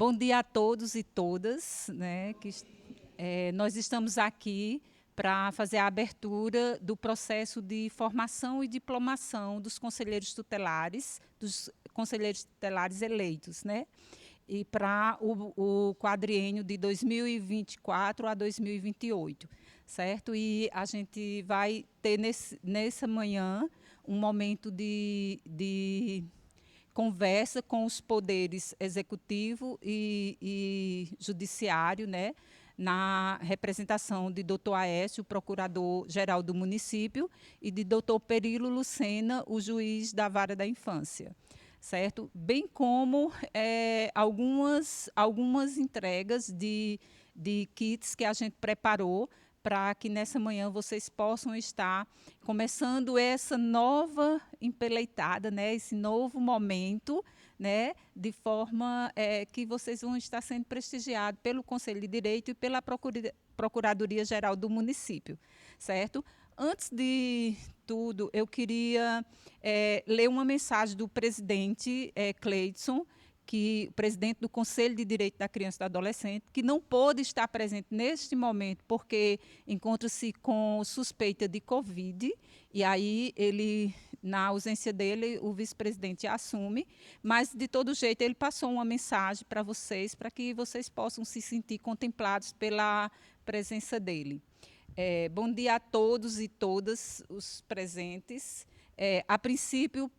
Bom dia a todos e todas, né? Nós estamos aqui para fazer a abertura do processo de formação e diplomação dos conselheiros tutelares eleitos, né? E para o quadriênio de 2024 a 2028, certo? E a gente vai ter nessa manhã um momento de conversa com os poderes executivo e judiciário, né, na representação de Dr. Aécio, procurador-geral do município, e de Dr. Perilo Lucena, o juiz da Vara da Infância, certo? Bem como algumas entregas de kits que a gente preparou para que nessa manhã vocês possam estar começando essa nova empeleitada, né, esse novo momento, né, de forma que vocês vão estar sendo prestigiados pelo Conselho de Direito e pela Procuradoria-Geral do município, certo? Antes de tudo, eu queria ler uma mensagem do presidente Cleidson, o presidente do Conselho de Direito da Criança e do Adolescente, que não pôde estar presente neste momento porque encontra-se com suspeita de Covid, e aí ele, na ausência dele, o vice-presidente assume, mas de todo jeito ele passou uma mensagem para vocês, para que vocês possam se sentir contemplados pela presença dele. Bom dia a todos e todas os presentes. A princípio,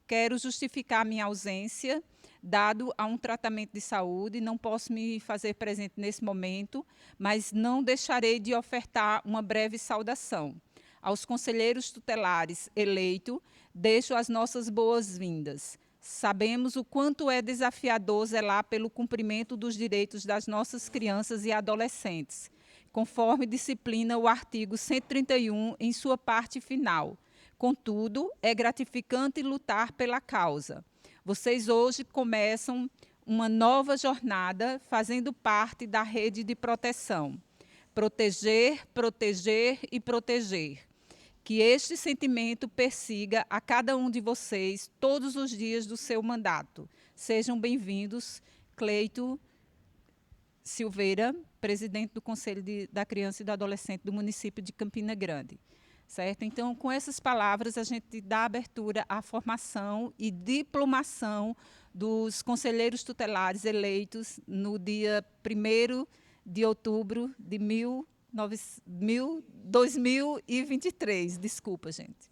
quero justificar minha ausência, dado a um tratamento de saúde, não posso me fazer presente nesse momento, mas não deixarei de ofertar uma breve saudação. Aos conselheiros tutelares eleitos, deixo as nossas boas-vindas. Sabemos o quanto é desafiador zelar pelo cumprimento dos direitos das nossas crianças e adolescentes, conforme disciplina o artigo 131 em sua parte final. Contudo, é gratificante lutar pela causa. Vocês hoje começam uma nova jornada fazendo parte da rede de proteção. Proteger, proteger e proteger. Que este sentimento persiga a cada um de vocês todos os dias do seu mandato. Sejam bem-vindos, Cleito Silveira, presidente do Conselho da Criança e do Adolescente do município de Campina Grande. Certo? Então, com essas palavras, a gente dá abertura à formação e diplomação dos conselheiros tutelares eleitos no dia 1º de outubro de 2023. Desculpa, gente.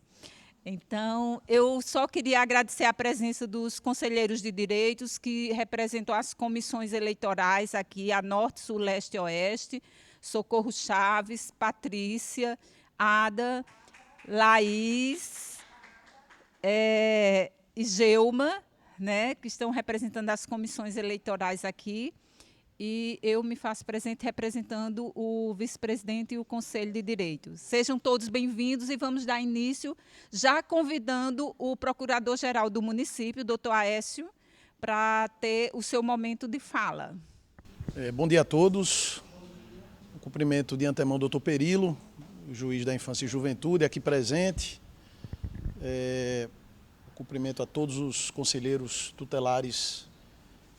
Então, eu só queria agradecer a presença dos conselheiros de direitos que representam as comissões eleitorais aqui, a Norte, Sul, Leste e Oeste, Socorro Chaves, Patrícia, Ada, Laís e Geuma, né, que estão representando as comissões eleitorais aqui, e eu me faço presente representando o vice-presidente e o Conselho de Direitos. Sejam todos bem-vindos e vamos dar início, já convidando o procurador-geral do município, doutor Aécio, para ter o seu momento de fala. Bom dia a todos. Um cumprimento de antemão ao doutor Perilo, juiz da Infância e Juventude, aqui presente. Cumprimento a todos os conselheiros tutelares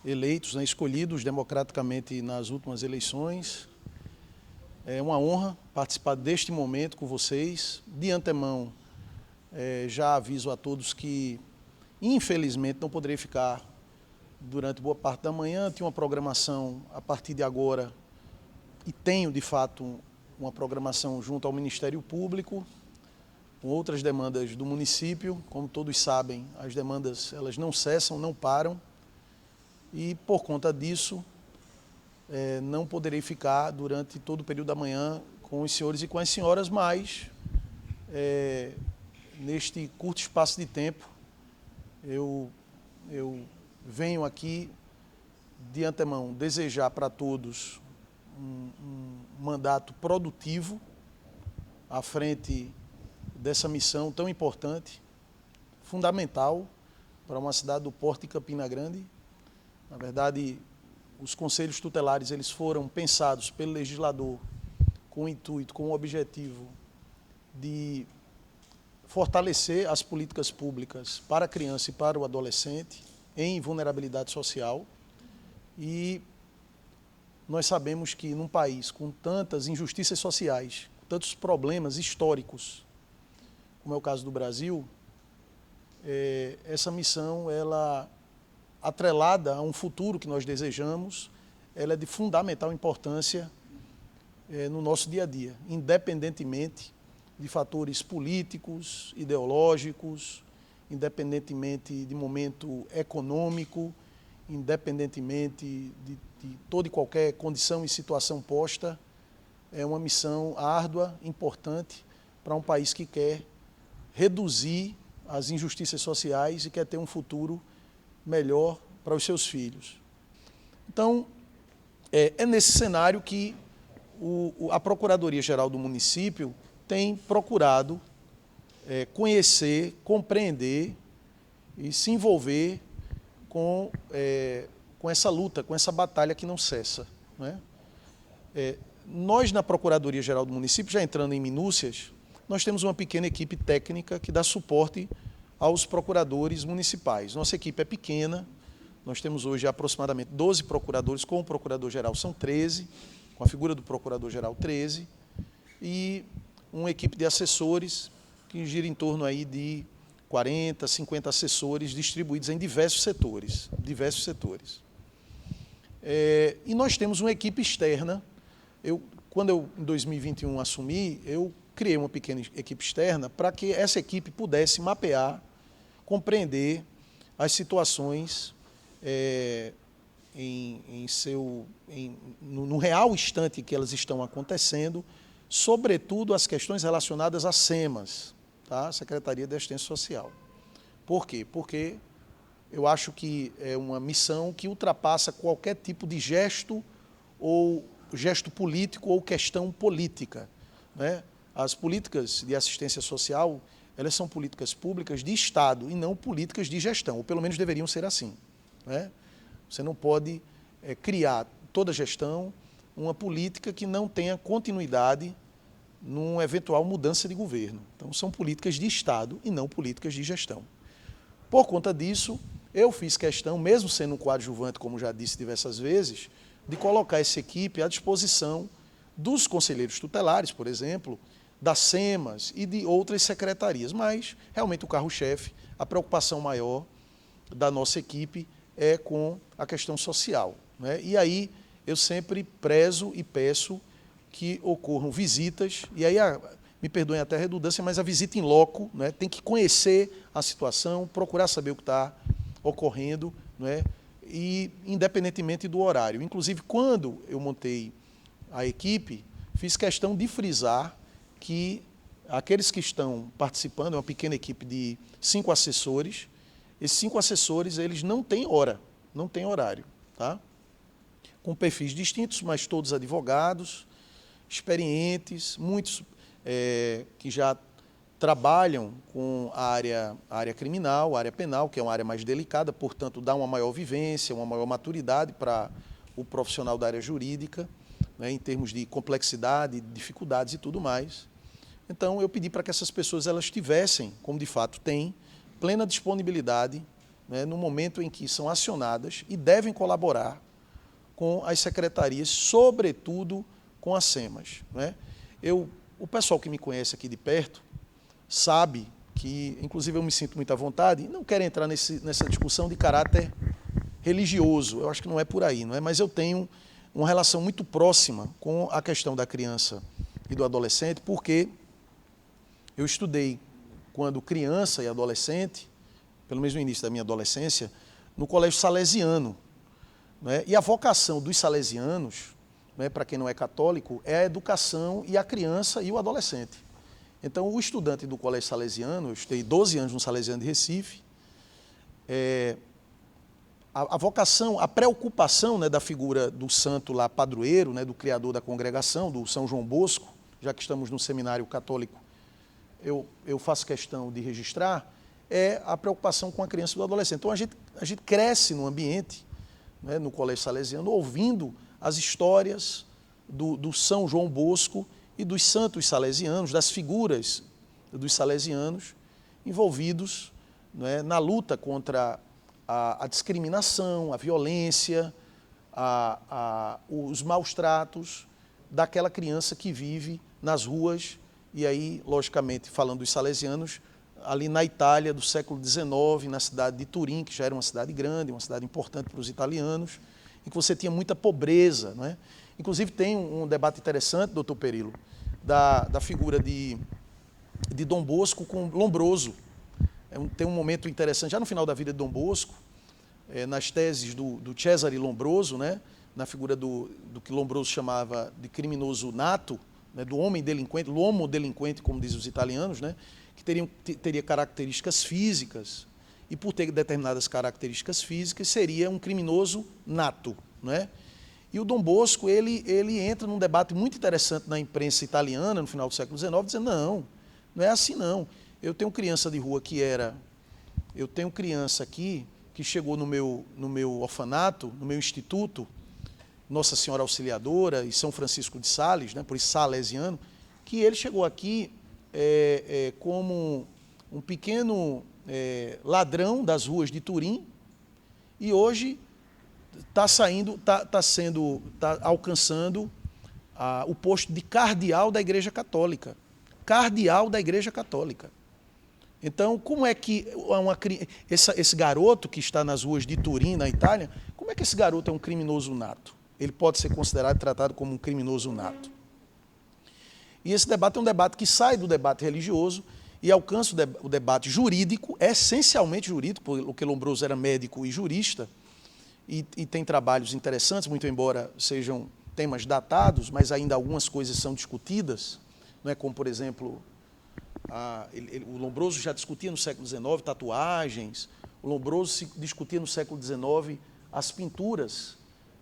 eleitos, né, escolhidos democraticamente nas últimas eleições. É uma honra participar deste momento com vocês. De antemão, já aviso a todos que, infelizmente, não poderei ficar durante boa parte da manhã. Tinha uma programação a partir de agora, e tenho, de fato, uma programação junto ao Ministério Público, com outras demandas do município. Como todos sabem, as demandas elas não cessam, não param, e por conta disso não poderei ficar durante todo o período da manhã com os senhores e com as senhoras, mas neste curto espaço de tempo eu venho aqui de antemão desejar para todos um mandato produtivo à frente dessa missão tão importante, fundamental para uma cidade do porte de Campina Grande. Na verdade, os conselhos tutelares eles foram pensados pelo legislador com o intuito, com o objetivo de fortalecer as políticas públicas para a criança e para o adolescente em vulnerabilidade social. E nós sabemos que num país com tantas injustiças sociais, tantos problemas históricos, como é o caso do Brasil, essa missão, ela, atrelada a um futuro que nós desejamos, ela é de fundamental importância no nosso dia a dia, independentemente de fatores políticos, ideológicos, independentemente de momento econômico, independentemente de toda e qualquer condição e situação posta. É uma missão árdua, importante, para um país que quer reduzir as injustiças sociais e quer ter um futuro melhor para os seus filhos. Então, é nesse cenário que a Procuradoria-Geral do município tem procurado conhecer, compreender e se envolver com essa luta, com essa batalha que não cessa, né? Nós, na Procuradoria-Geral do município, já entrando em minúcias, nós temos uma pequena equipe técnica que dá suporte aos procuradores municipais. Nossa equipe é pequena, nós temos hoje aproximadamente 12 procuradores, com o procurador-geral são 13, com a figura do procurador-geral 13, e uma equipe de assessores que gira em torno aí de 40, 50 assessores distribuídos em diversos setores. E nós temos uma equipe externa. Quando eu, em 2021, assumi, eu criei uma pequena equipe externa para que essa equipe pudesse mapear, compreender as situações no real instante que elas estão acontecendo, sobretudo as questões relacionadas a SEMAS, tá? Secretaria de Assistência Social. Por quê? Porque eu acho que é uma missão que ultrapassa qualquer tipo de gesto político ou questão política, né? As políticas de assistência social, elas são políticas públicas de Estado e não políticas de gestão, ou pelo menos deveriam ser assim, né? Você não pode criar toda gestão uma política que não tenha continuidade numa eventual mudança de governo. Então, são políticas de Estado e não políticas de gestão. Por conta disso, eu fiz questão, mesmo sendo um coadjuvante, como já disse diversas vezes, de colocar essa equipe à disposição dos conselheiros tutelares, por exemplo, das SEMAS e de outras secretarias. Mas, realmente, o carro-chefe, a preocupação maior da nossa equipe é com a questão social, né? E aí eu sempre prezo e peço que ocorram visitas, e aí, me perdoem até a redundância, mas a visita em loco, né? Tem que conhecer a situação, procurar saber o que está ocorrendo, né? E independentemente do horário. Inclusive, quando eu montei a equipe, fiz questão de frisar que aqueles que estão participando, é uma pequena equipe de 5 assessores, esses 5 assessores, eles não têm hora, não têm horário, tá? Com perfis distintos, mas todos advogados, experientes, muitos que já trabalham com a área criminal, a área penal, que é uma área mais delicada, portanto, dá uma maior vivência, uma maior maturidade para o profissional da área jurídica, né, em termos de complexidade, dificuldades e tudo mais. Então, eu pedi para que essas pessoas elas tivessem, como de fato têm, plena disponibilidade, né, no momento em que são acionadas e devem colaborar com as secretarias, sobretudo com as SEMAS, né? O pessoal que me conhece aqui de perto sabe que, inclusive, eu me sinto muito à vontade, não quero entrar nessa discussão de caráter religioso, eu acho que não é por aí, não é? Mas eu tenho uma relação muito próxima com a questão da criança e do adolescente, porque eu estudei, quando criança e adolescente, pelo menos no início da minha adolescência, no colégio salesiano, né? E a vocação dos salesianos, né, para quem não é católico, é a educação e a criança e o adolescente. Então, o estudante do colégio salesiano, eu estudei 12 anos no Salesiano de Recife, a vocação, a preocupação, né, da figura do santo lá padroeiro, né, do criador da congregação, do São João Bosco, já que estamos no seminário católico, eu faço questão de registrar, é a preocupação com a criança e do adolescente. Então, a gente cresce no ambiente, né, no colégio salesiano, ouvindo as histórias do São João Bosco e dos santos salesianos, das figuras dos salesianos envolvidos, né, na luta contra a discriminação, a violência, os maus tratos daquela criança que vive nas ruas, e aí, logicamente, falando dos salesianos, ali na Itália do século XIX, na cidade de Turim, que já era uma cidade grande, uma cidade importante para os italianos, em que você tinha muita pobreza, não é? Inclusive tem um debate interessante, doutor Perillo, da figura de Dom Bosco com Lombroso. Tem um momento interessante, já no final da vida de Dom Bosco, nas teses do Cesare Lombroso, né, na figura do que Lombroso chamava de criminoso nato, né, do homem delinquente, l'uomo delinquente, como dizem os italianos, né, que teria características físicas, e por ter determinadas características físicas, seria um criminoso nato, não é? E o Dom Bosco, ele entra num debate muito interessante na imprensa italiana, no final do século XIX, dizendo, não é assim não. Eu tenho criança de rua eu tenho criança aqui que chegou no meu orfanato, no meu instituto, Nossa Senhora Auxiliadora e São Francisco de Sales, né, por isso salesiano, que ele chegou aqui como um pequeno ladrão das ruas de Turim, e hoje está alcançando o posto de cardeal da Igreja Católica. Cardeal da Igreja Católica. Então, como é que esse garoto que está nas ruas de Turim, na Itália, como é que esse garoto é um criminoso nato? Ele pode ser considerado e tratado como um criminoso nato. E esse debate é um debate que sai do debate religioso e alcança o debate jurídico, essencialmente jurídico, porque Lombroso era médico e jurista, e tem trabalhos interessantes, muito embora sejam temas datados, mas ainda algumas coisas são discutidas, não é? Como, por exemplo, o Lombroso já discutia no século XIX tatuagens, o Lombroso discutia no século XIX as pinturas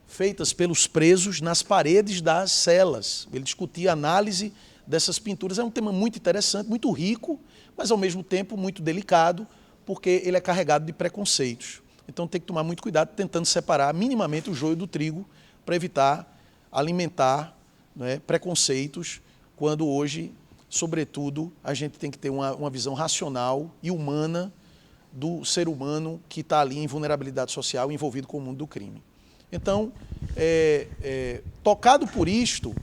feitas pelos presos nas paredes das celas. Ele discutia a análise dessas pinturas. É um tema muito interessante, muito rico, mas ao mesmo tempo muito delicado, porque ele é carregado de preconceitos. Então tem que tomar muito cuidado tentando separar minimamente o joio do trigo para evitar alimentar, né, preconceitos, quando hoje, sobretudo, a gente tem que ter uma visão racional e humana do ser humano que está ali em vulnerabilidade social, envolvido com o mundo do crime. Então, tocado por isto,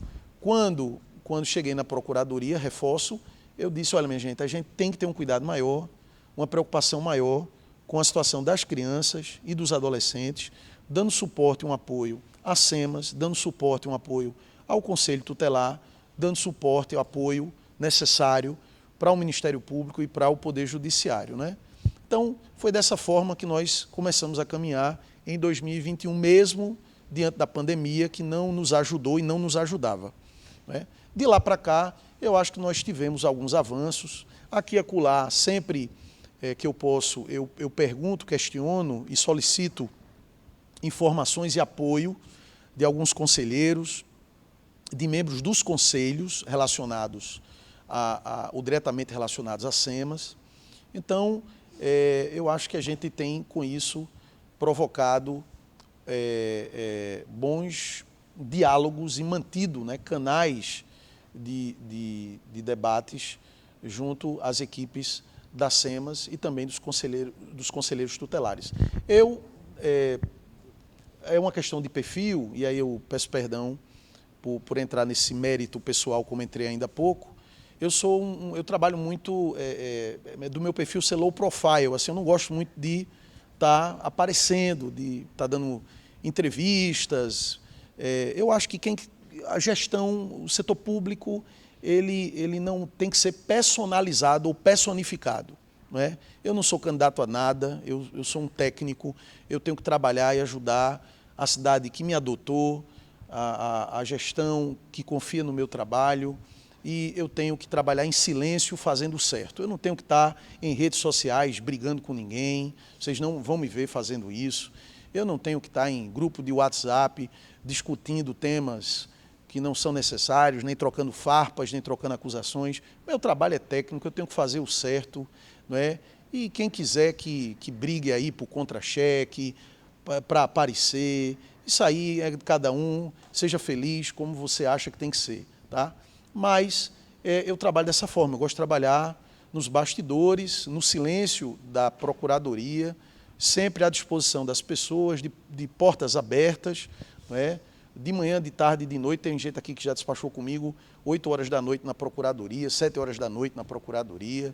quando cheguei na Procuradoria, reforço, eu disse, olha, minha gente, a gente tem que ter um cuidado maior, uma preocupação maior com a situação das crianças e dos adolescentes, dando suporte e um apoio à SEMAS, dando suporte e um apoio ao Conselho Tutelar, dando suporte e apoio necessário para o Ministério Público e para o Poder Judiciário, né? Então, foi dessa forma que nós começamos a caminhar em 2021, mesmo diante da pandemia, que não nos ajudou e não nos ajudava, né? De lá para cá, eu acho que nós tivemos alguns avanços. Aqui e acolá, sempre que eu posso, eu pergunto, questiono e solicito informações e apoio de alguns conselheiros, de membros dos conselhos relacionados ou diretamente relacionados a SEMAS. Então, eu acho que a gente tem, com isso, provocado bons diálogos e mantido, né, canais de debates junto às equipes da SEMAS e também dos conselheiros tutelares. É uma questão de perfil, e aí eu peço perdão por entrar nesse mérito pessoal, como entrei ainda há pouco. Eu trabalho muito do meu perfil ser low profile, assim, eu não gosto muito de estar aparecendo, de estar dando entrevistas. Eu acho que a gestão, o setor público, ele não tem que ser personalizado ou personificado, não é? Eu não sou candidato a nada, eu sou um técnico, eu tenho que trabalhar e ajudar a cidade que me adotou, a gestão que confia no meu trabalho, e eu tenho que trabalhar em silêncio fazendo o certo. Eu não tenho que estar em redes sociais brigando com ninguém, vocês não vão me ver fazendo isso. Eu não tenho que estar em grupo de WhatsApp discutindo temas que não são necessários, nem trocando farpas, nem trocando acusações. Meu trabalho é técnico, eu tenho que fazer o certo, não é? E quem quiser que brigue aí por contra-cheque, para aparecer, isso aí é de cada um, seja feliz como você acha que tem que ser, tá? Mas eu trabalho dessa forma, eu gosto de trabalhar nos bastidores, no silêncio da Procuradoria, sempre à disposição das pessoas, de portas abertas, não é? De manhã, de tarde, de noite, tem gente aqui que já despachou comigo 8 horas da noite na Procuradoria, 7 horas da noite na Procuradoria.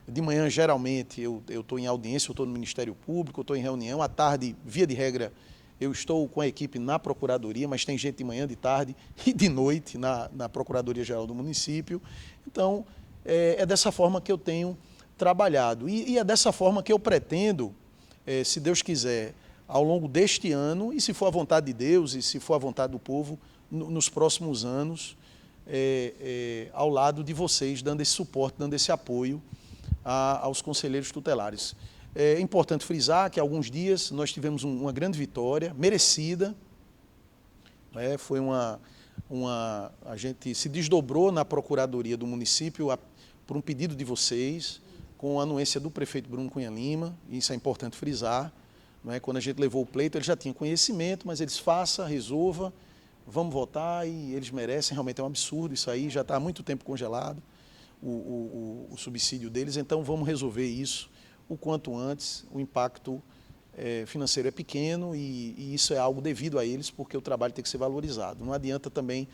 De manhã, geralmente, eu estou em audiência, eu estou no Ministério Público, eu estou em reunião. À tarde, via de regra, eu estou com a equipe na Procuradoria, mas tem gente de manhã, de tarde e de noite na Procuradoria-Geral do município. Então, é dessa forma que eu tenho trabalhado. E é dessa forma que eu pretendo, se Deus quiser, ao longo deste ano, e se for a vontade de Deus, e se for a vontade do povo, nos próximos anos, ao lado de vocês, dando esse suporte, dando esse apoio aos conselheiros tutelares. É importante frisar que há alguns dias nós tivemos uma grande vitória, merecida. Foi a gente se desdobrou na Procuradoria do município por um pedido de vocês, com a anuência do prefeito Bruno Cunha Lima, e isso é importante frisar. Quando a gente levou o pleito, ele já tinha conhecimento, mas eles façam, resolva, vamos votar, e eles merecem, realmente é um absurdo isso aí, já está há muito tempo congelado o subsídio deles, então vamos resolver isso o quanto antes. O impacto financeiro é pequeno e isso é algo devido a eles, porque o trabalho tem que ser valorizado. Não adianta também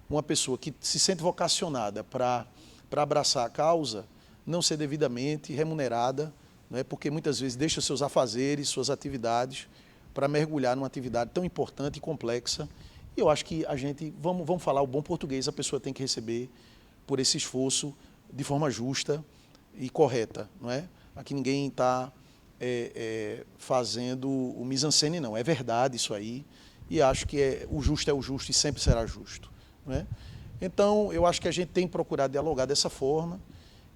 uma pessoa que se sente vocacionada para abraçar a causa não ser devidamente remunerada, porque muitas vezes deixa seus afazeres, suas atividades, para mergulhar numa atividade tão importante e complexa. E eu acho que a gente, vamos falar o bom português, a pessoa tem que receber por esse esforço de forma justa e correta. Aqui ninguém está fazendo o mise-en-scène, não. É verdade isso aí, e acho que o justo é o justo e sempre será justo. Então, eu acho que a gente tem procurado dialogar dessa forma,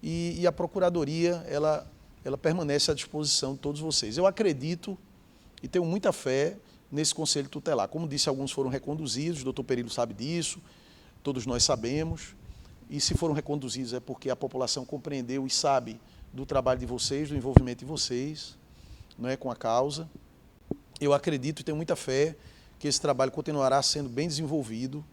e a Procuradoria, ela permanece à disposição de todos vocês. Eu acredito e tenho muita fé nesse Conselho Tutelar. Como disse, alguns foram reconduzidos, o doutor Perillo sabe disso, todos nós sabemos, e se foram reconduzidos é porque a população compreendeu e sabe do trabalho de vocês, do envolvimento de vocês, com a causa. Eu acredito e tenho muita fé que esse trabalho continuará sendo bem desenvolvido,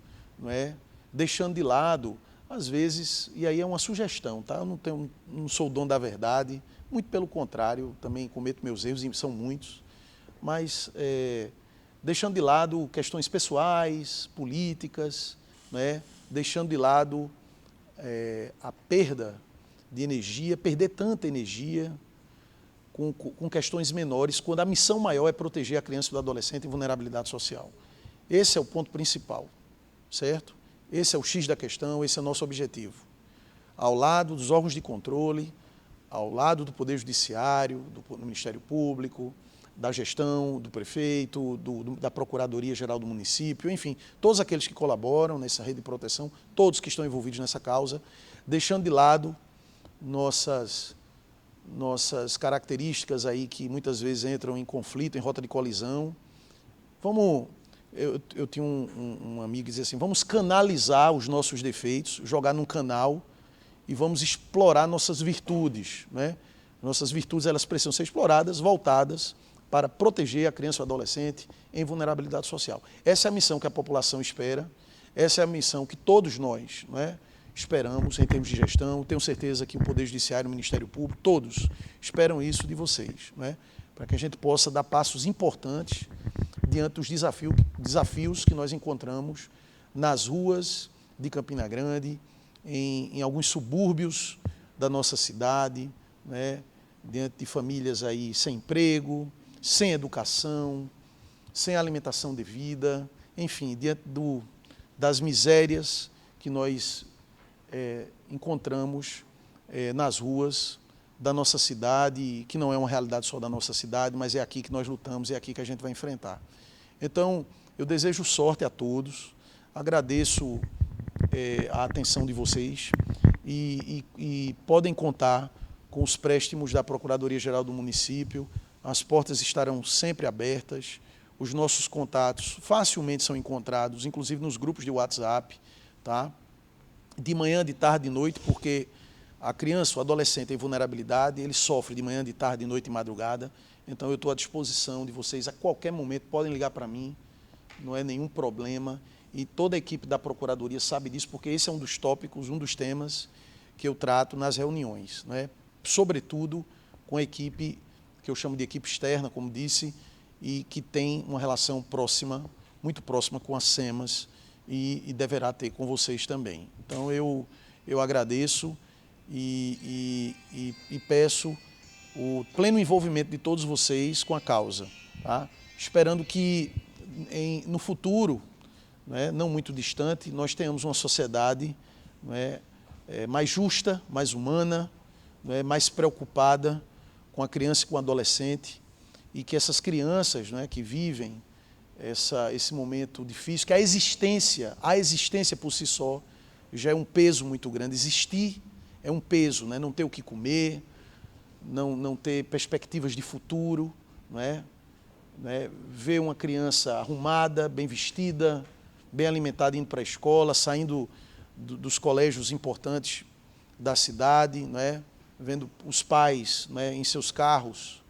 deixando de lado, às vezes, e aí é uma sugestão, tá? Eu não sou o dono da verdade, muito pelo contrário, também cometo meus erros, e são muitos, mas deixando de lado questões pessoais, políticas, deixando de lado a perda de energia, perder tanta energia com questões menores, quando a missão maior é proteger a criança e o adolescente em vulnerabilidade social. Esse é o ponto principal, certo? Esse é o X da questão, esse é o nosso objetivo. Ao lado dos órgãos de controle, ao lado do Poder Judiciário, do Ministério Público, da gestão, do prefeito, da Procuradoria-Geral do município, enfim, todos aqueles que colaboram nessa rede de proteção, todos que estão envolvidos nessa causa, deixando de lado nossas características aí que muitas vezes entram em conflito, em rota de colisão. Eu tinha um amigo que dizia assim, vamos canalizar os nossos defeitos, jogar num canal e vamos explorar nossas virtudes. Nossas virtudes, elas precisam ser exploradas, voltadas para proteger a criança e o adolescente em vulnerabilidade social. Essa é a missão que a população espera, essa é a missão que todos nós esperamos em termos de gestão. Tenho certeza que o Poder Judiciário, o Ministério Público, todos esperam isso de vocês, para que a gente possa dar passos importantes diante dos desafios que nós encontramos nas ruas de Campina Grande, em alguns subúrbios da nossa cidade, diante de famílias aí sem emprego, sem educação, sem alimentação devida, enfim, diante das misérias que nós encontramos nas ruas da nossa cidade, que não é uma realidade só da nossa cidade, mas é aqui que nós lutamos, é aqui que a gente vai enfrentar. Então, eu desejo sorte a todos, agradeço a atenção de vocês e podem contar com os préstimos da Procuradoria-Geral do município. As portas estarão sempre abertas, os nossos contatos facilmente são encontrados, inclusive nos grupos de WhatsApp, tá? De manhã, de tarde, de noite, porque a criança, o adolescente em vulnerabilidade, ele sofre de manhã, de tarde, de noite e madrugada. Então, eu estou à disposição de vocês a qualquer momento, podem ligar para mim, não é nenhum problema. E toda a equipe da Procuradoria sabe disso, porque esse é um dos tópicos, um dos temas que eu trato nas reuniões, sobretudo com a equipe que eu chamo de equipe externa, como disse, e que tem uma relação próxima muito próxima com as SEMAS e deverá ter com vocês também. Então eu agradeço e peço o pleno envolvimento de todos vocês com a causa, tá? Esperando que no futuro, né, não muito distante, nós tenhamos uma sociedade, né, mais justa, mais humana, né, mais preocupada com a criança e com o adolescente, e que essas crianças, né, que vivem esse momento difícil, que a existência por si só já é um peso muito grande. Existir é um peso, né? Não ter o que comer, não ter perspectivas de futuro, não é? Ver uma criança arrumada, bem vestida, bem alimentada, indo para a escola, saindo dos colégios importantes da cidade, não é? Vendo os pais, não é, em seus carros,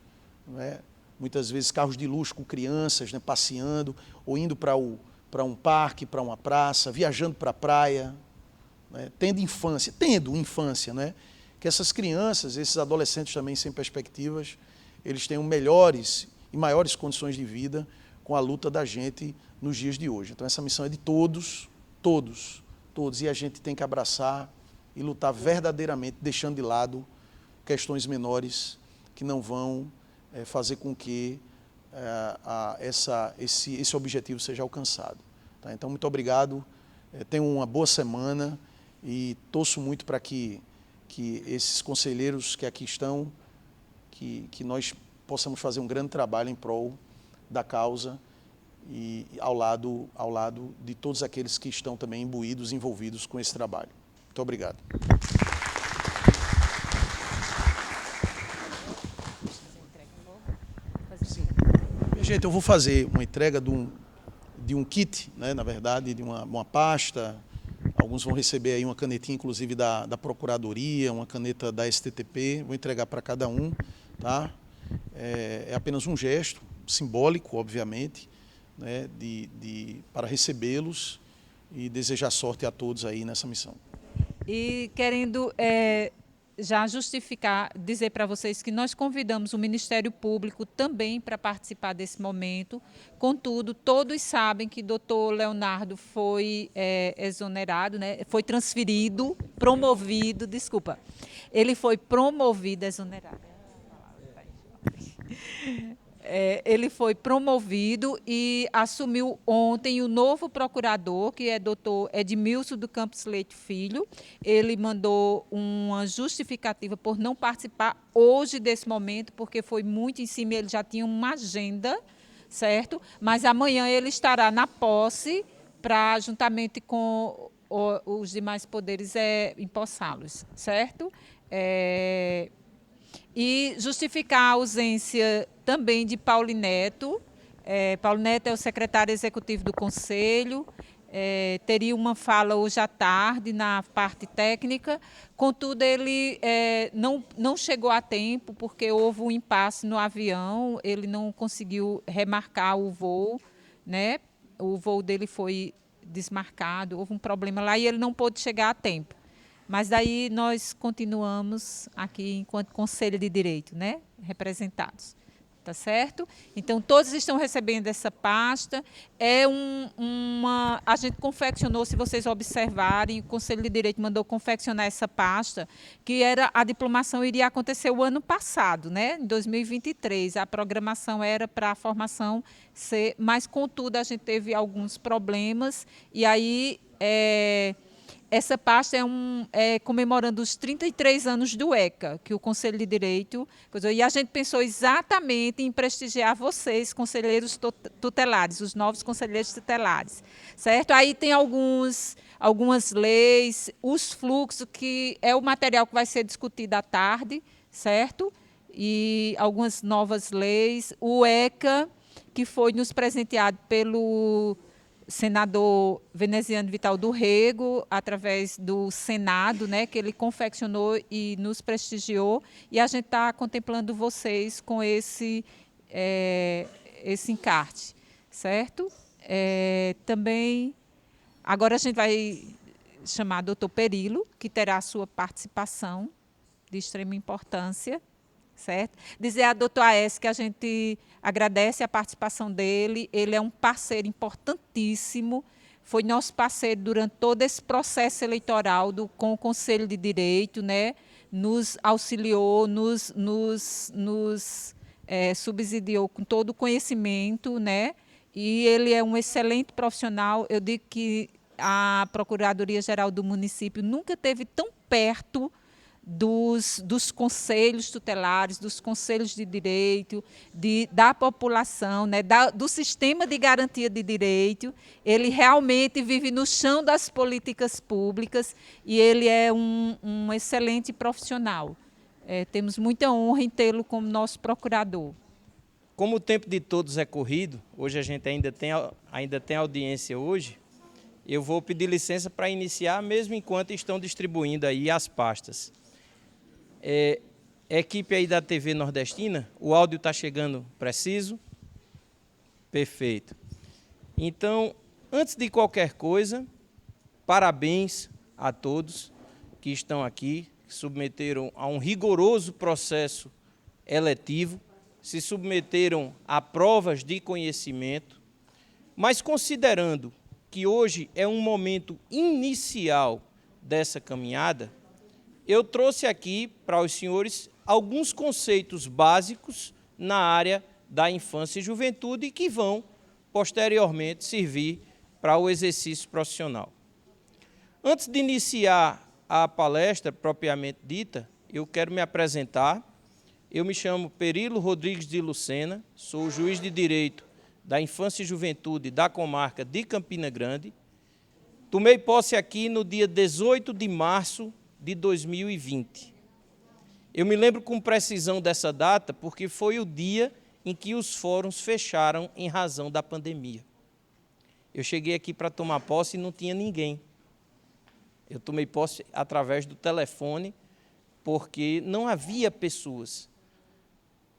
não é? Muitas vezes carros de luxo com crianças, né, passeando, ou indo para um parque, para uma praça, viajando para a praia, né, tendo infância, né, que essas crianças, esses adolescentes também sem perspectivas, eles tenham melhores e maiores condições de vida com a luta da gente nos dias de hoje. Então essa missão é de todos, e a gente tem que abraçar e lutar verdadeiramente, deixando de lado questões menores que não vão fazer com que esse objetivo seja alcançado. Tá? Então, muito obrigado, tenham uma boa semana e torço muito para que esses conselheiros que aqui estão, que nós possamos fazer um grande trabalho em prol da causa e ao lado de todos aqueles que estão também imbuídos, envolvidos com esse trabalho. Muito obrigado. Gente, eu vou fazer uma entrega de um kit, né, na verdade, de uma pasta. Alguns vão receber aí uma canetinha, inclusive, da Procuradoria, uma caneta da STTP. Vou entregar para cada um, tá? É apenas um gesto, simbólico, obviamente, né, para recebê-los e desejar sorte a todos aí nessa missão. E querendo já justificar, dizer para vocês que nós convidamos o Ministério Público também para participar desse momento. Contudo, todos sabem que doutor Leonardo foi exonerado, né? Foi transferido, promovido, desculpa. Ele foi promovido, exonerado. Ele foi promovido e assumiu ontem o novo procurador, que é doutor Edmilson do Campos Leite Filho. Ele mandou uma justificativa por não participar hoje desse momento, porque foi muito em cima, ele já tinha uma agenda, certo? Mas amanhã ele estará na posse para, juntamente com os demais poderes, empossá-los, certo? E justificar a ausência também de Paulineto. Paulineto é o secretário executivo do Conselho, teria uma fala hoje à tarde na parte técnica, contudo ele não chegou a tempo porque houve um impasse no avião, ele não conseguiu remarcar o voo, né? O voo dele foi desmarcado, houve um problema lá e ele não pôde chegar a tempo. Mas daí nós continuamos aqui enquanto Conselho de Direito, né? Representados. Tá certo? Então, todos estão recebendo essa pasta. A gente confeccionou, se vocês observarem, o Conselho de Direito mandou confeccionar essa pasta, que a diplomação iria acontecer o ano passado, né? Em 2023. A programação era para a formação ser, mas, contudo, a gente teve alguns problemas, e aí essa pasta comemorando os 33 anos do ECA, que o Conselho de Direito... E a gente pensou exatamente em prestigiar vocês, conselheiros tutelares, os novos conselheiros tutelares, certo? Aí tem algumas leis, os fluxos, que é o material que vai ser discutido à tarde, certo? E algumas novas leis. O ECA, que foi nos presenteado pelo senador Veneziano Vital do Rego, através do Senado, né, que ele confeccionou e nos prestigiou, e a gente está contemplando vocês com esse encarte, certo? Também, agora a gente vai chamar o doutor Perilo, que terá a sua participação de extrema importância, certo? Dizer a doutor Aécio que a gente agradece a participação dele, ele é um parceiro importantíssimo, foi nosso parceiro durante todo esse processo eleitoral com o Conselho de Direito, né? Nos auxiliou, subsidiou com todo o conhecimento, né? E ele é um excelente profissional. Eu digo que a Procuradoria-Geral do município nunca esteve tão perto dos conselhos tutelares, dos conselhos de direito, da população, né, do sistema de garantia de direito. Ele realmente vive no chão das políticas públicas e ele é um excelente profissional. Temos muita honra em tê-lo como nosso procurador. Como o tempo de todos é corrido, hoje a gente ainda tem audiência hoje, eu vou pedir licença para iniciar, mesmo enquanto estão distribuindo aí as pastas. Equipe aí da TV Nordestina, o áudio está chegando preciso? Perfeito. Então, antes de qualquer coisa, parabéns a todos que estão aqui, que submeteram a um rigoroso processo eletivo, se submeteram a provas de conhecimento, mas considerando que hoje é um momento inicial dessa caminhada, eu trouxe aqui para os senhores alguns conceitos básicos na área da infância e juventude que vão, posteriormente, servir para o exercício profissional. Antes de iniciar a palestra propriamente dita, eu quero me apresentar. Eu me chamo Perilo Rodrigues de Lucena, sou juiz de direito da infância e juventude da comarca de Campina Grande. Tomei posse aqui no dia 18 de março de 2020. Eu me lembro com precisão dessa data porque foi o dia em que os fóruns fecharam em razão da pandemia. Eu cheguei aqui para tomar posse e não tinha ninguém. Eu tomei posse através do telefone porque não havia pessoas.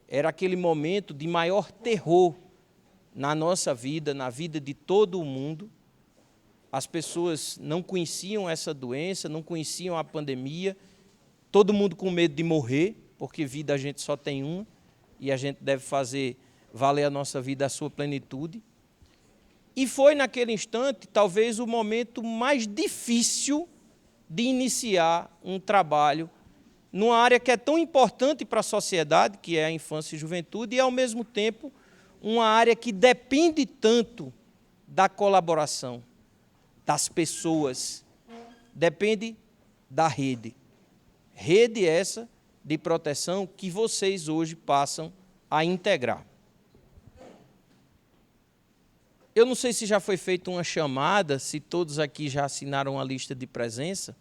Era aquele momento de maior terror na nossa vida, na vida de todo o mundo. As pessoas não conheciam essa doença, não conheciam a pandemia, todo mundo com medo de morrer, porque vida a gente só tem uma, e a gente deve fazer valer a nossa vida à sua plenitude. E foi naquele instante, talvez, o momento mais difícil de iniciar um trabalho numa área que é tão importante para a sociedade, que é a infância e juventude, e, ao mesmo tempo, uma área que depende tanto da colaboração das pessoas, depende da rede. Rede essa de proteção que vocês hoje passam a integrar. Eu não sei se já foi feita uma chamada, se todos aqui já assinaram a lista de presença.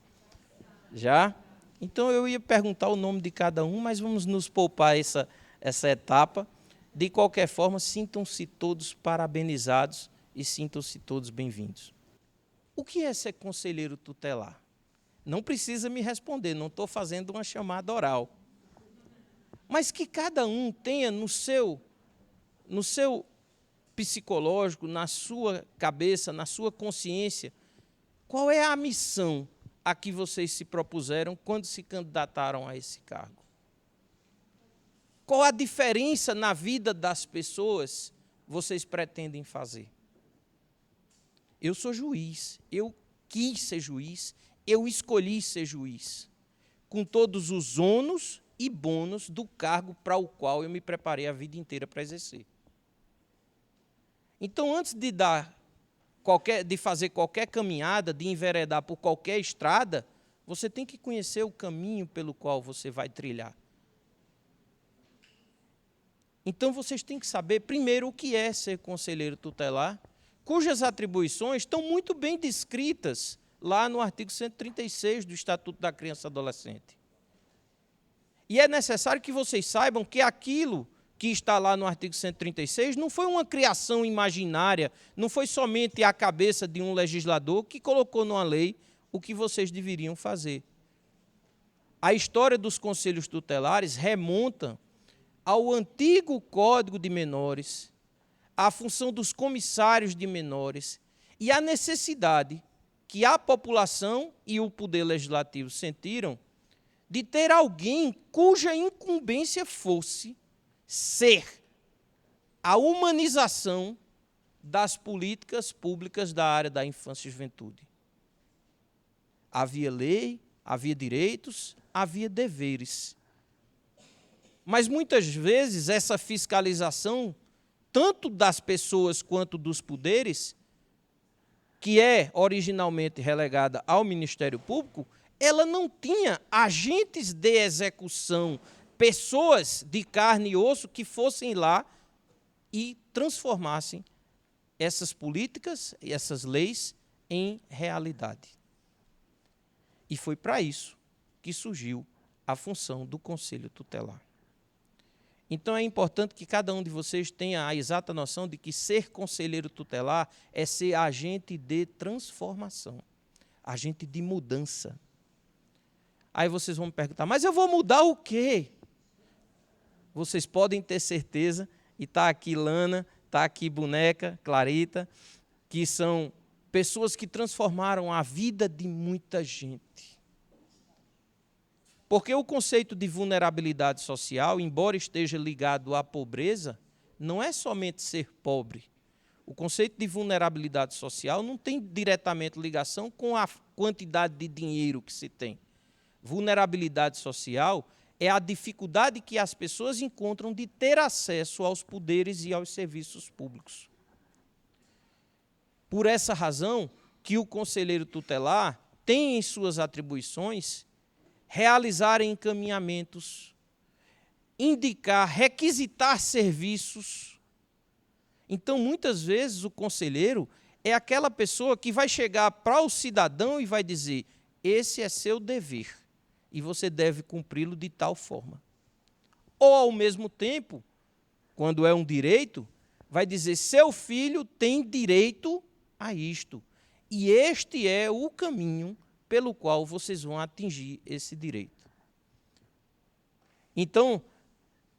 Já? Então eu ia perguntar o nome de cada um, mas vamos nos poupar essa etapa. De qualquer forma, sintam-se todos parabenizados e sintam-se todos bem-vindos. O que é ser conselheiro tutelar? Não precisa me responder, não estou fazendo uma chamada oral. Mas que cada um tenha no seu psicológico, na sua cabeça, na sua consciência, qual é a missão a que vocês se propuseram quando se candidataram a esse cargo? Qual a diferença na vida das pessoas vocês pretendem fazer? Eu sou juiz, eu quis ser juiz, eu escolhi ser juiz, com todos os ônus e bônus do cargo para o qual eu me preparei a vida inteira para exercer. Então, antes de fazer qualquer caminhada, de enveredar por qualquer estrada, você tem que conhecer o caminho pelo qual você vai trilhar. Então, vocês têm que saber, primeiro, o que é ser conselheiro tutelar, cujas atribuições estão muito bem descritas lá no artigo 136 do Estatuto da Criança e Adolescente. E é necessário que vocês saibam que aquilo que está lá no artigo 136 não foi uma criação imaginária, não foi somente a cabeça de um legislador que colocou numa lei o que vocês deveriam fazer. A história dos conselhos tutelares remonta ao antigo Código de Menores, à função dos comissários de menores e à necessidade que a população e o Poder Legislativo sentiram de ter alguém cuja incumbência fosse ser a humanização das políticas públicas da área da infância e juventude. Havia lei, havia direitos, havia deveres. Mas muitas vezes essa fiscalização, tanto das pessoas quanto dos poderes, que é originalmente relegada ao Ministério Público, ela não tinha agentes de execução, pessoas de carne e osso que fossem lá e transformassem essas políticas e essas leis em realidade. E foi para isso que surgiu a função do Conselho Tutelar. Então é importante que cada um de vocês tenha a exata noção de que ser conselheiro tutelar é ser agente de transformação, agente de mudança. Aí vocês vão me perguntar, mas eu vou mudar o quê? Vocês podem ter certeza, e está aqui Lana, está aqui Boneca, Clarita, que são pessoas que transformaram a vida de muita gente. Porque o conceito de vulnerabilidade social, embora esteja ligado à pobreza, não é somente ser pobre. O conceito de vulnerabilidade social não tem diretamente ligação com a quantidade de dinheiro que se tem. Vulnerabilidade social é a dificuldade que as pessoas encontram de ter acesso aos poderes e aos serviços públicos. Por essa razão que o conselheiro tutelar tem em suas atribuições realizar encaminhamentos, indicar, requisitar serviços. Então, muitas vezes, o conselheiro é aquela pessoa que vai chegar para o cidadão e vai dizer, esse é seu dever, e você deve cumpri-lo de tal forma. Ou, ao mesmo tempo, quando é um direito, vai dizer, seu filho tem direito a isto, e este é o caminho pelo qual vocês vão atingir esse direito. Então,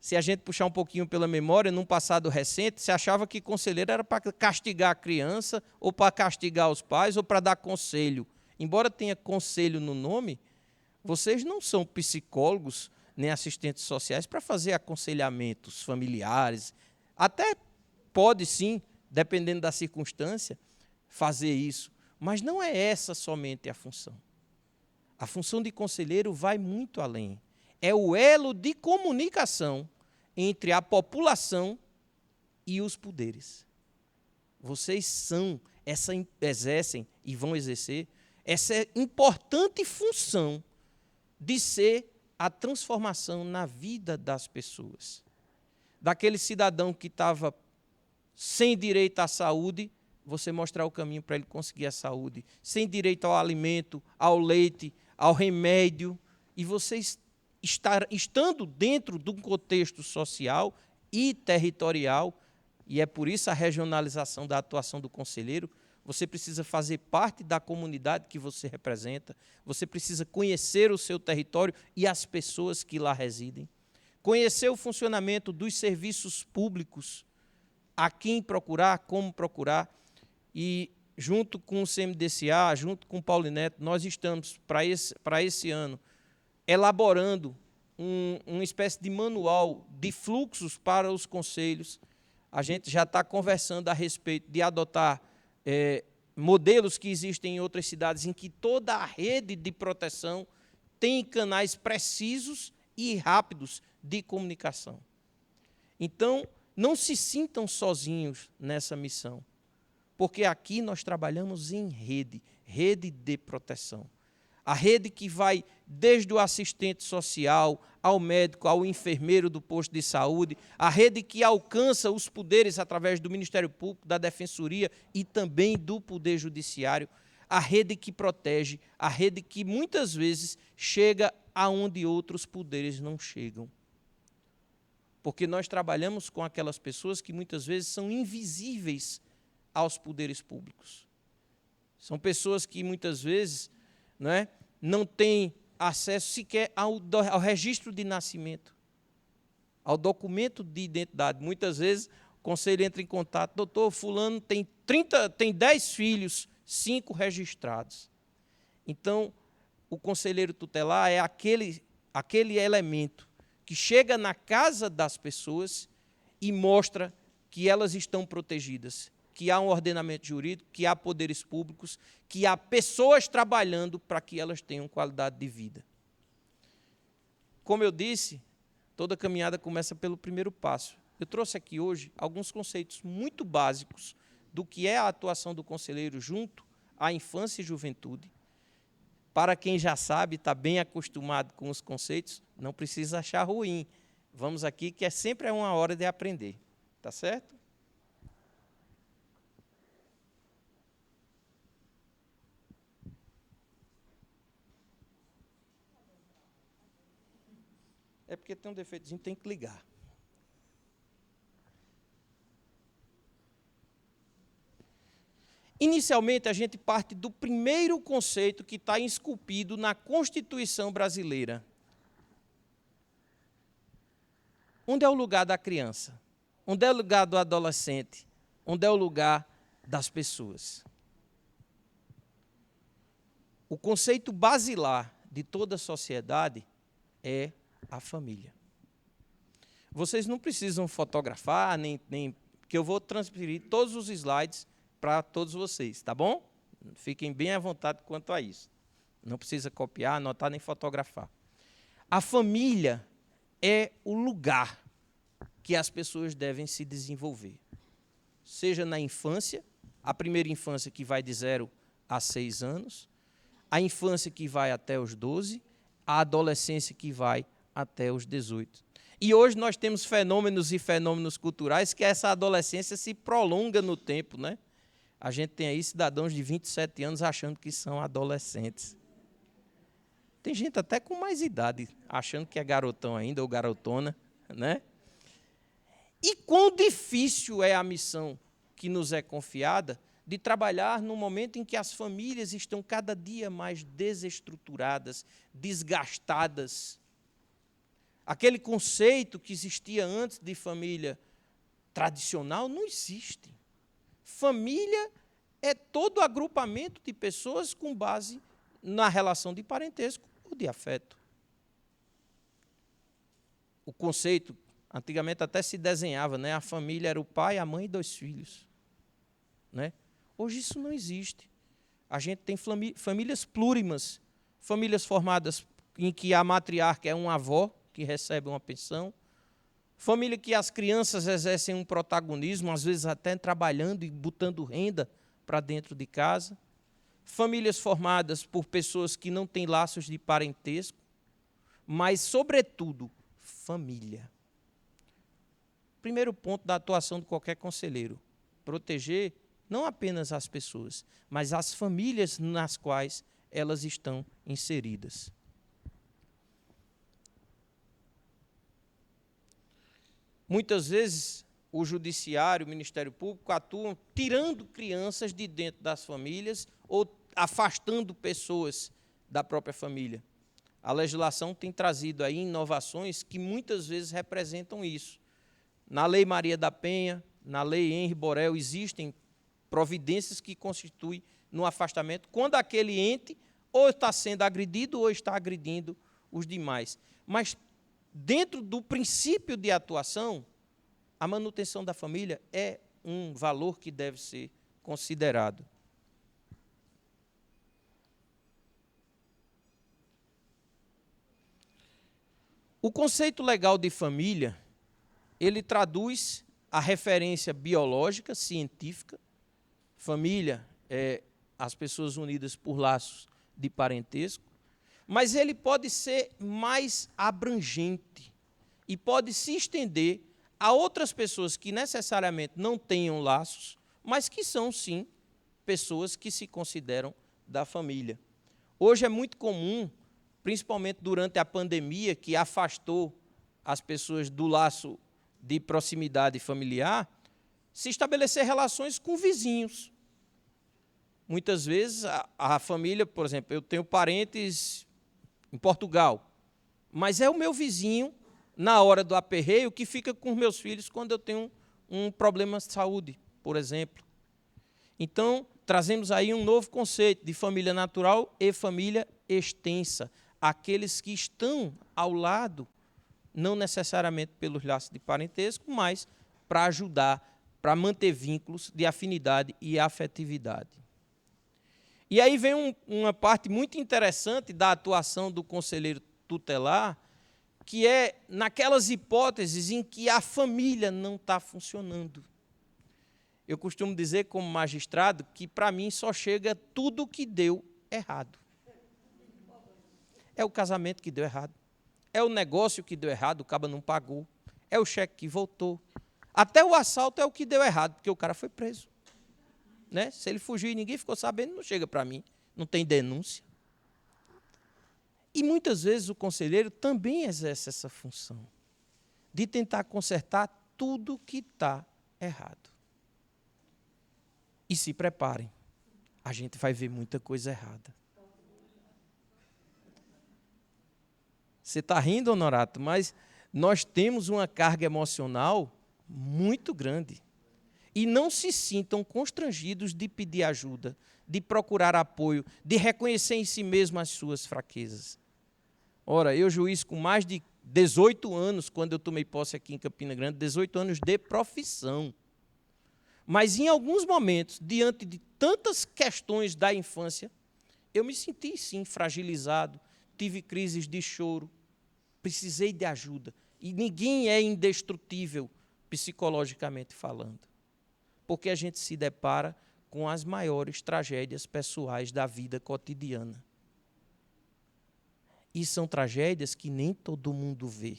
se a gente puxar um pouquinho pela memória, num passado recente, se achava que conselheiro era para castigar a criança, ou para castigar os pais, ou para dar conselho. Embora tenha conselho no nome, vocês não são psicólogos nem assistentes sociais para fazer aconselhamentos familiares. Até pode sim, dependendo da circunstância, fazer isso. Mas não é essa somente a função. A função de conselheiro vai muito além. É o elo de comunicação entre a população e os poderes. Vocês exercem e vão exercer essa importante função de ser a transformação na vida das pessoas. Daquele cidadão que estava sem direito à saúde, você mostrar o caminho para ele conseguir a saúde, sem direito ao alimento, ao leite, ao remédio, e você estando dentro de um contexto social e territorial, e é por isso a regionalização da atuação do conselheiro, você precisa fazer parte da comunidade que você representa, você precisa conhecer o seu território e as pessoas que lá residem, conhecer o funcionamento dos serviços públicos, a quem procurar, como procurar. E, junto com o CMDCA, junto com o Paulineto, nós estamos, para esse ano, elaborando uma espécie de manual de fluxos para os conselhos. A gente já está conversando a respeito de adotar modelos que existem em outras cidades, em que toda a rede de proteção tem canais precisos e rápidos de comunicação. Então, não se sintam sozinhos nessa missão. Porque aqui nós trabalhamos em rede, rede de proteção. A rede que vai desde o assistente social, ao médico, ao enfermeiro do posto de saúde, a rede que alcança os poderes através do Ministério Público, da Defensoria e também do Poder Judiciário, a rede que protege, a rede que muitas vezes chega aonde outros poderes não chegam. Porque nós trabalhamos com aquelas pessoas que muitas vezes são invisíveis aos poderes públicos. São pessoas que muitas vezes não têm acesso sequer ao registro de nascimento, ao documento de identidade. Muitas vezes o conselho entra em contato, doutor, fulano tem 10 filhos, 5 registrados. Então, o conselheiro tutelar é aquele aquele elemento que chega na casa das pessoas e mostra que elas estão protegidas, que há um ordenamento jurídico, que há poderes públicos, que há pessoas trabalhando para que elas tenham qualidade de vida. Como eu disse, toda caminhada começa pelo primeiro passo. Eu trouxe aqui hoje alguns conceitos muito básicos do que é a atuação do conselheiro junto à infância e juventude. Para quem já sabe, está bem acostumado com os conceitos, não precisa achar ruim. Vamos aqui, que sempre é uma hora de aprender. Tá certo? É porque tem um defeitozinho, tem que ligar. Inicialmente, a gente parte do primeiro conceito que está esculpido na Constituição brasileira. Onde é o lugar da criança? Onde é o lugar do adolescente? Onde é o lugar das pessoas? O conceito basilar de toda a sociedade é a família. Vocês não precisam fotografar, nem que eu vou transferir todos os slides para todos vocês, tá bom? Fiquem bem à vontade quanto a isso. Não precisa copiar, anotar, nem fotografar. A família é o lugar que as pessoas devem se desenvolver. Seja na infância, a primeira infância que vai de 0 a 6 anos, a infância que vai até os 12, a adolescência que vai até os 18. E hoje nós temos fenômenos e fenômenos culturais que essa adolescência se prolonga no tempo, né? A gente tem aí cidadãos de 27 anos achando que são adolescentes. Tem gente até com mais idade, achando que é garotão ainda ou garotona, né? E quão difícil é a missão que nos é confiada de trabalhar no momento em que as famílias estão cada dia mais desestruturadas, desgastadas. Aquele conceito que existia antes de família tradicional não existe. Família é todo agrupamento de pessoas com base na relação de parentesco ou de afeto. O conceito, antigamente até se desenhava, né? A família era o pai, a mãe e 2 filhos. Né? Hoje isso não existe. A gente tem famílias plurimas, famílias formadas em que a matriarca é uma avó que recebe uma pensão, família que as crianças exercem um protagonismo, às vezes até trabalhando e botando renda para dentro de casa, famílias formadas por pessoas que não têm laços de parentesco, mas, sobretudo, família. Primeiro ponto da atuação de qualquer conselheiro, proteger não apenas as pessoas, mas as famílias nas quais elas estão inseridas. Muitas vezes, o judiciário, o Ministério Público atuam tirando crianças de dentro das famílias ou afastando pessoas da própria família. A legislação tem trazido aí inovações que muitas vezes representam isso. Na Lei Maria da Penha, na Lei Henri Borel, existem providências que constituem no afastamento quando aquele ente ou está sendo agredido ou está agredindo os demais. Mas, dentro do princípio de atuação, a manutenção da família é um valor que deve ser considerado. O conceito legal de família, ele traduz a referência biológica, científica. Família é as pessoas unidas por laços de parentesco, mas ele pode ser mais abrangente e pode se estender a outras pessoas que necessariamente não tenham laços, mas que são, sim, pessoas que se consideram da família. Hoje é muito comum, principalmente durante a pandemia, que afastou as pessoas do laço de proximidade familiar, se estabelecer relações com vizinhos. Muitas vezes a família, por exemplo, eu tenho parentes em Portugal, mas é o meu vizinho, na hora do aperreio, que fica com os meus filhos quando eu tenho um problema de saúde, por exemplo. Então, trazemos aí um novo conceito de família natural e família extensa. aqueles que estão ao lado, não necessariamente pelos laços de parentesco, mas para ajudar, para manter vínculos de afinidade e afetividade. E aí vem uma parte muito interessante da atuação do conselheiro tutelar, que é naquelas hipóteses em que a família não está funcionando. Eu costumo dizer, como magistrado, que para mim só chega tudo que deu errado. É o casamento que deu errado. É o negócio que deu errado, o caba não pagou. É o cheque que voltou. Até o assalto é o que deu errado, porque o cara foi preso. Né? Se ele fugiu e ninguém ficou sabendo, não chega para mim. Não tem denúncia. E muitas vezes o conselheiro também exerce essa função de tentar consertar tudo que está errado. E se preparem, a gente vai ver muita coisa errada. Você está rindo, Honorato, mas nós temos uma carga emocional muito grande. E não se sintam constrangidos de pedir ajuda, de procurar apoio, de reconhecer em si mesmo as suas fraquezas. Ora, eu, juiz, com mais de 18 anos, quando eu tomei posse aqui em Campina Grande, 18 anos de profissão. Mas, em alguns momentos, diante de tantas questões da infância, eu me senti, sim, fragilizado, tive crises de choro, precisei de ajuda. E ninguém é indestrutível, psicologicamente falando, porque a gente se depara com as maiores tragédias pessoais da vida cotidiana. E são tragédias que nem todo mundo vê.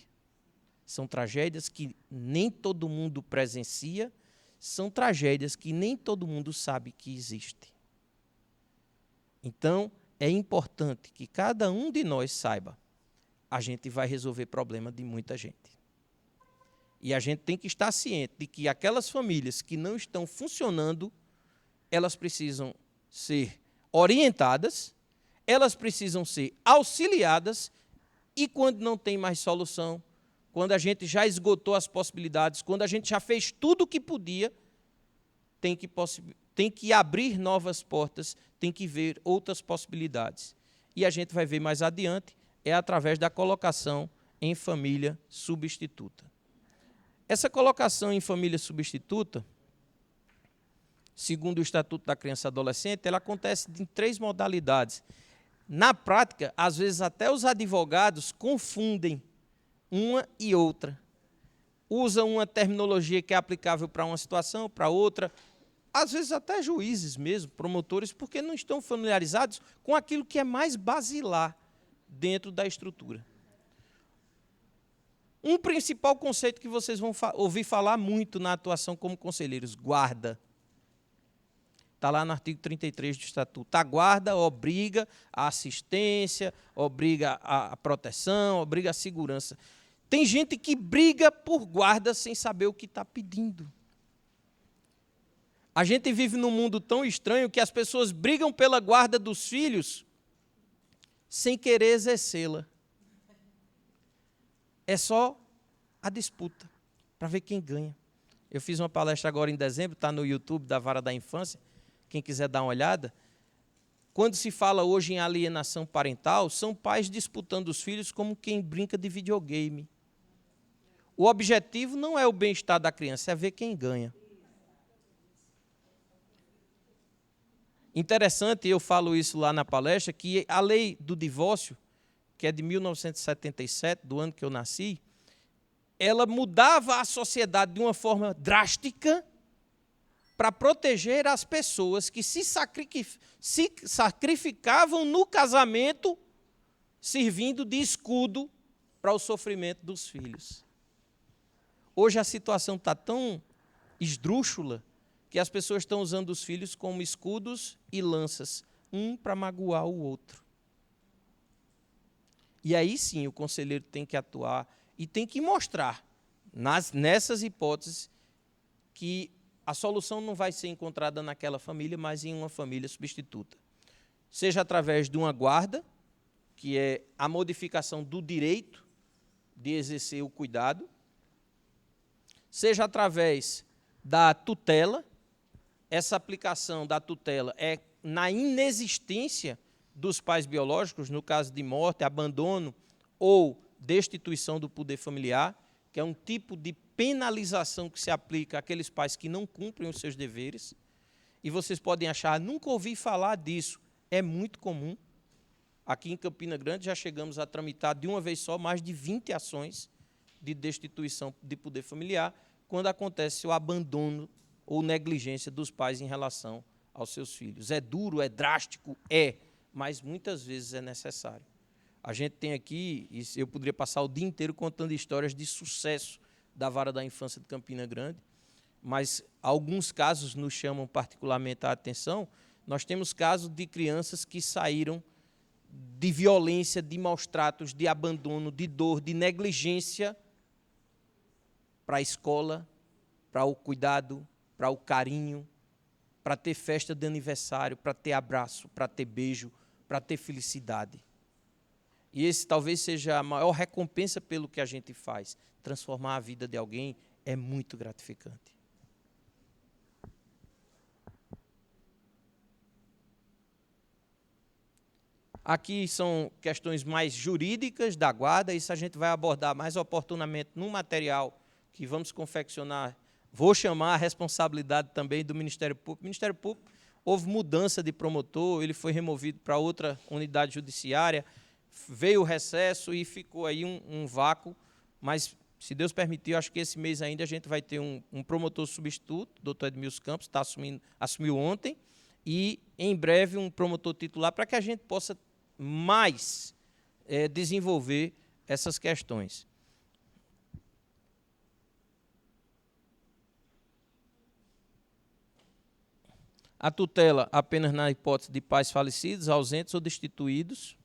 São tragédias que nem todo mundo presencia, são tragédias que nem todo mundo sabe que existem. Então, é importante que cada um de nós saiba, a gente vai resolver problema de muita gente. E a gente tem que estar ciente de que aquelas famílias que não estão funcionando, elas precisam ser orientadas, elas precisam ser auxiliadas, e quando não tem mais solução, quando a gente já esgotou as possibilidades, quando a gente já fez tudo o que podia, tem que abrir novas portas, tem que ver outras possibilidades. E a gente vai ver mais adiante, é através da colocação em família substituta. Essa colocação em família substituta, segundo o Estatuto da Criança e Adolescente, ela acontece em 3 modalidades. Na prática, às vezes até os advogados confundem uma e outra. Usam uma terminologia que é aplicável para uma situação, para outra. Às vezes até juízes mesmo, promotores, porque não estão familiarizados com aquilo que é mais basilar dentro da estrutura. Um principal conceito que vocês vão ouvir falar muito na atuação como conselheiros, guarda. Está lá no artigo 33 do Estatuto. A guarda obriga a assistência, obriga a proteção, obriga a segurança. Tem gente que briga por guarda sem saber o que está pedindo. A gente vive num mundo tão estranho que as pessoas brigam pela guarda dos filhos sem querer exercê-la. É só a disputa, para ver quem ganha. Eu fiz uma palestra agora em dezembro, está no YouTube da Vara da Infância, quem quiser dar uma olhada. Quando se fala hoje em alienação parental, são pais disputando os filhos como quem brinca de videogame. O objetivo não é o bem-estar da criança, é ver quem ganha. Interessante, eu falo isso lá na palestra, que a lei do divórcio, que é de 1977, do ano que eu nasci, ela mudava a sociedade de uma forma drástica para proteger as pessoas que se sacrificavam no casamento, servindo de escudo para o sofrimento dos filhos. Hoje a situação está tão esdrúxula que as pessoas estão usando os filhos como escudos e lanças, um para magoar o outro. E aí sim o conselheiro tem que atuar e tem que mostrar, nessas hipóteses, que a solução não vai ser encontrada naquela família, mas em uma família substituta. Seja através de uma guarda, que é a modificação do direito de exercer o cuidado, seja através da tutela, essa aplicação da tutela é na inexistência dos pais biológicos, no caso de morte, abandono ou destituição do poder familiar, que é um tipo de penalização que se aplica àqueles pais que não cumprem os seus deveres. E vocês podem achar, nunca ouvi falar disso. É muito comum. Aqui em Campina Grande já chegamos a tramitar de uma vez só mais de 20 ações de destituição de poder familiar, quando acontece o abandono ou negligência dos pais em relação aos seus filhos. É duro, é drástico, mas muitas vezes é necessário. A gente tem aqui, e eu poderia passar o dia inteiro contando histórias de sucesso da Vara da Infância de Campina Grande, mas alguns casos nos chamam particularmente a atenção. Nós temos casos de crianças que saíram de violência, de maus tratos, de abandono, de dor, de negligência para a escola, para o cuidado, para o carinho, para ter festa de aniversário, para ter abraço, para ter beijo, para ter felicidade. E esse talvez seja a maior recompensa pelo que a gente faz. Transformar a vida de alguém é muito gratificante. Aqui são questões mais jurídicas da guarda, isso a gente vai abordar mais oportunamente no material que vamos confeccionar. Vou chamar a responsabilidade também do Ministério Público. O Ministério Público, houve mudança de promotor, ele foi removido para outra unidade judiciária, veio o recesso e ficou aí um vácuo, mas, se Deus permitir, eu acho que esse mês ainda a gente vai ter um promotor substituto, o doutor Edmilson Campos, assumiu ontem, e em breve um promotor titular, para que a gente possa mais desenvolver essas questões. A tutela apenas na hipótese de pais falecidos, ausentes ou destituídos.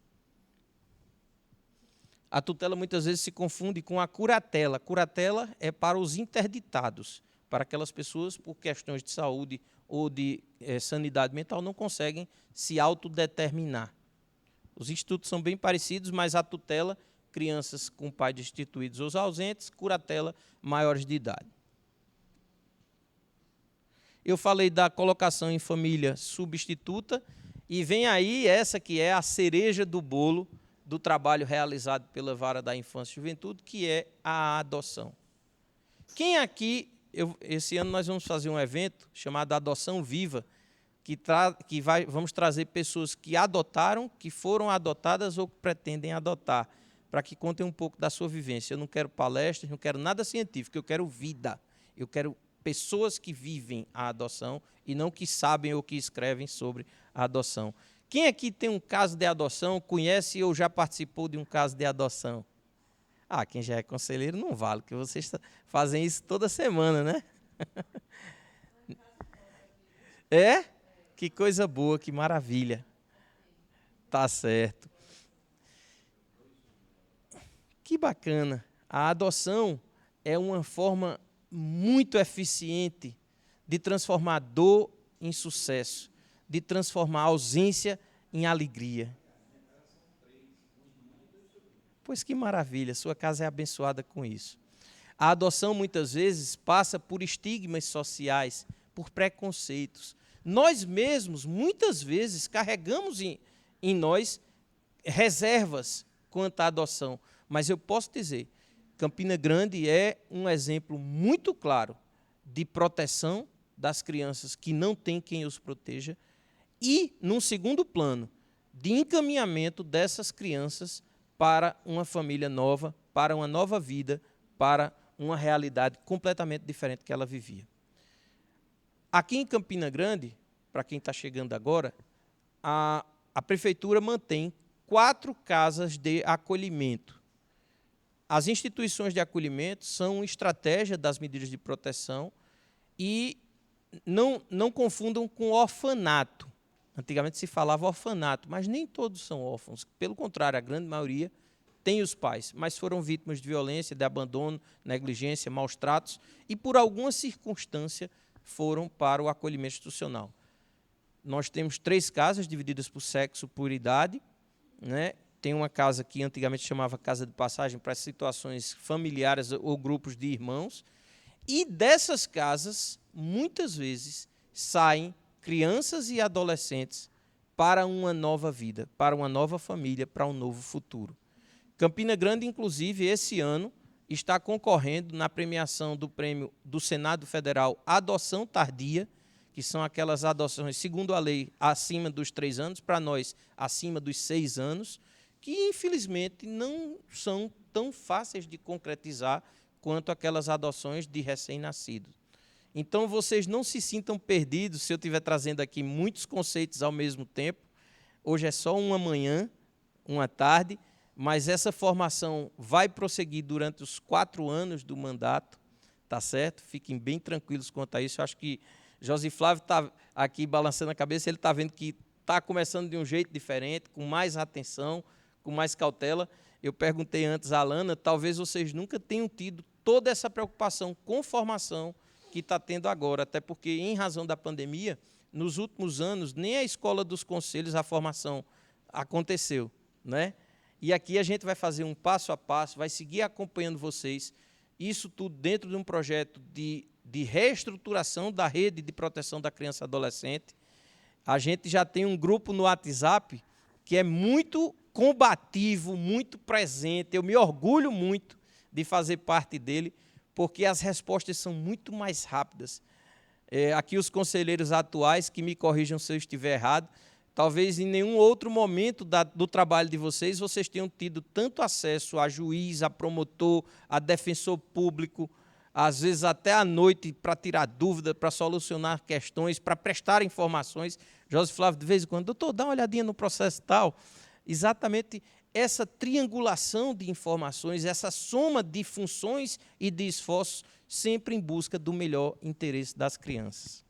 A tutela muitas vezes se confunde com a curatela. Curatela é para os interditados, para aquelas pessoas, por questões de saúde ou de sanidade mental, não conseguem se autodeterminar. Os institutos são bem parecidos, mas a tutela, crianças com pais destituídos ou ausentes, curatela, maiores de idade. Eu falei da colocação em família substituta, e vem aí essa que é a cereja do bolo do trabalho realizado pela Vara da Infância e Juventude, que é a adoção. Quem aqui, esse ano nós vamos fazer um evento chamado Adoção Viva, vamos trazer pessoas que adotaram, que foram adotadas ou que pretendem adotar, para que contem um pouco da sua vivência. Eu não quero palestras, não quero nada científico, eu quero vida, eu quero pessoas que vivem a adoção e não que sabem ou que escrevem sobre a adoção. Quem aqui tem um caso de adoção, conhece ou já participou de um caso de adoção? Quem já é conselheiro não vale, porque vocês fazem isso toda semana, né? É? Que coisa boa, que maravilha. Tá certo. Que bacana. A adoção é uma forma muito eficiente de transformar dor em sucesso, de transformar a ausência em alegria. Pois que maravilha, sua casa é abençoada com isso. A adoção muitas vezes passa por estigmas sociais, por preconceitos. Nós mesmos, muitas vezes, carregamos em nós reservas quanto à adoção. Mas eu posso dizer, Campina Grande é um exemplo muito claro de proteção das crianças que não têm quem os proteja e, num segundo plano, de encaminhamento dessas crianças para uma família nova, para uma nova vida, para uma realidade completamente diferente que ela vivia. Aqui em Campina Grande, para quem está chegando agora, a Prefeitura mantém 4 casas de acolhimento. As instituições de acolhimento são estratégia das medidas de proteção e não confundam com orfanato. Antigamente se falava orfanato, mas nem todos são órfãos. Pelo contrário, a grande maioria tem os pais, mas foram vítimas de violência, de abandono, negligência, maus tratos e, por alguma circunstância, foram para o acolhimento institucional. Nós temos 3 casas divididas por sexo, por idade, né? Tem uma casa que antigamente chamava Casa de Passagem para situações familiares ou grupos de irmãos. E dessas casas, muitas vezes, saem crianças e adolescentes para uma nova vida, para uma nova família, para um novo futuro. Campina Grande, inclusive, esse ano, está concorrendo na premiação do prêmio do Senado Federal Adoção Tardia, que são aquelas adoções, segundo a lei, acima dos 3 anos, para nós, acima dos 6 anos, que, infelizmente, não são tão fáceis de concretizar quanto aquelas adoções de recém-nascidos. Então, vocês não se sintam perdidos se eu estiver trazendo aqui muitos conceitos ao mesmo tempo. Hoje é só uma manhã, uma tarde, mas essa formação vai prosseguir durante os 4 anos do mandato, tá certo? Fiquem bem tranquilos quanto a isso. Eu acho que José Flávio está aqui balançando a cabeça, ele está vendo que está começando de um jeito diferente, com mais atenção, com mais cautela. Eu perguntei antes à Alana, talvez vocês nunca tenham tido toda essa preocupação com formação que está tendo agora, até porque, em razão da pandemia, nos últimos anos, nem a Escola dos Conselhos, a formação aconteceu, né? E aqui a gente vai fazer um passo a passo, vai seguir acompanhando vocês, isso tudo dentro de um projeto de reestruturação da rede de proteção da criança e adolescente. A gente já tem um grupo no WhatsApp que é muito combativo, muito presente, eu me orgulho muito de fazer parte dele, porque as respostas são muito mais rápidas. Aqui os conselheiros atuais, que me corrijam se eu estiver errado, talvez em nenhum outro momento do trabalho de vocês tenham tido tanto acesso a juiz, a promotor, a defensor público, às vezes até à noite, para tirar dúvida, para solucionar questões, para prestar informações. José Flávio, de vez em quando, doutor, dá uma olhadinha no processo tal. Exatamente essa triangulação de informações, essa soma de funções e de esforços, sempre em busca do melhor interesse das crianças.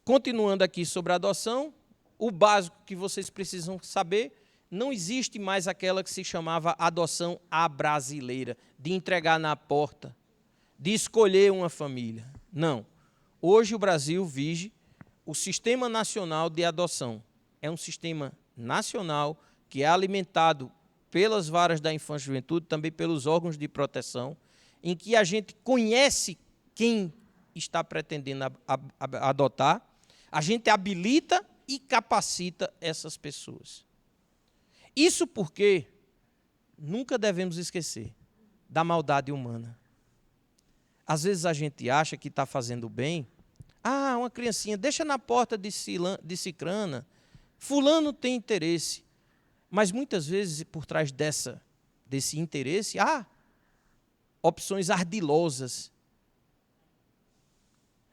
Continuando aqui sobre a adoção, o básico que vocês precisam saber, não existe mais aquela que se chamava adoção à brasileira, de entregar na porta, de escolher uma família. Não. Hoje o Brasil vige o Sistema Nacional de Adoção. É um sistema nacional que é alimentado pelas varas da infância e juventude, também pelos órgãos de proteção, em que a gente conhece quem está pretendendo adotar, a gente habilita e capacita essas pessoas. Isso porque nunca devemos esquecer da maldade humana. Às vezes a gente acha que está fazendo bem. Ah, uma criancinha, deixa na porta de cicrana. Fulano tem interesse. Mas muitas vezes, por trás desse interesse, há opções ardilosas.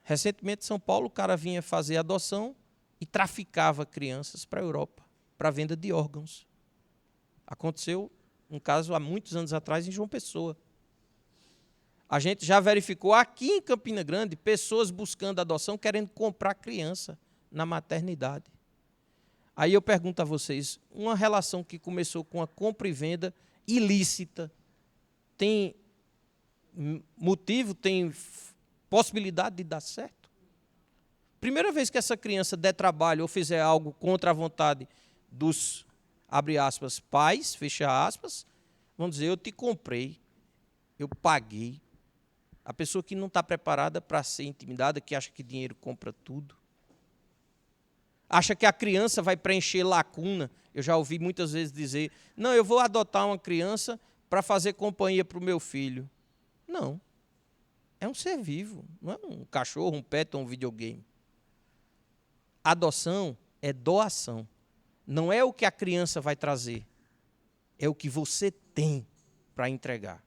Recentemente, em São Paulo, o cara vinha fazer adoção e traficava crianças para a Europa, para venda de órgãos. Aconteceu um caso há muitos anos atrás em João Pessoa. A gente já verificou aqui em Campina Grande pessoas buscando adoção, querendo comprar criança na maternidade. Aí eu pergunto a vocês, uma relação que começou com a compra e venda ilícita, tem motivo, tem possibilidade de dar certo? Primeira vez que essa criança der trabalho ou fizer algo contra a vontade dos, abre aspas, pais, fecha aspas, vão dizer, eu te comprei, eu paguei. A pessoa que não está preparada para ser intimidada, que acha que dinheiro compra tudo, acha que a criança vai preencher lacuna. Eu já ouvi muitas vezes dizer, não, eu vou adotar uma criança para fazer companhia para o meu filho. Não. É um ser vivo, não é um cachorro, um pet ou um videogame. Adoção é doação. Não é o que a criança vai trazer, é o que você tem para entregar.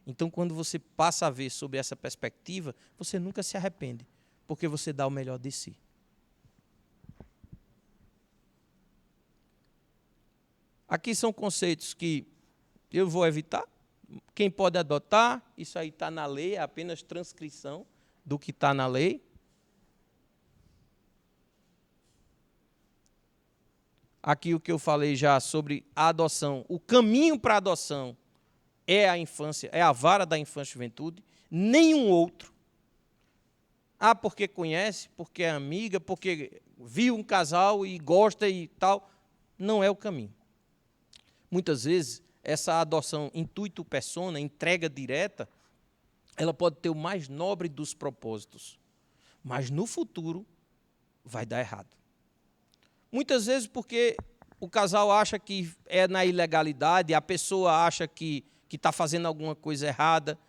Então, quando você passa a ver sobre essa perspectiva, você nunca se arrepende, porque você dá o melhor de si. Aqui são conceitos que eu vou evitar. Quem pode adotar, isso aí está na lei, é apenas transcrição do que está na lei. Aqui o que eu falei já sobre a adoção, o caminho para a adoção é a infância, é a vara da infância e juventude, nenhum outro. Ah, porque conhece, porque é amiga, porque viu um casal e gosta e tal. Não é o caminho. Muitas vezes, essa adoção intuito persona, entrega direta, ela pode ter o mais nobre dos propósitos, mas no futuro vai dar errado. Muitas vezes porque o casal acha que é na ilegalidade, a pessoa acha que está fazendo alguma coisa errada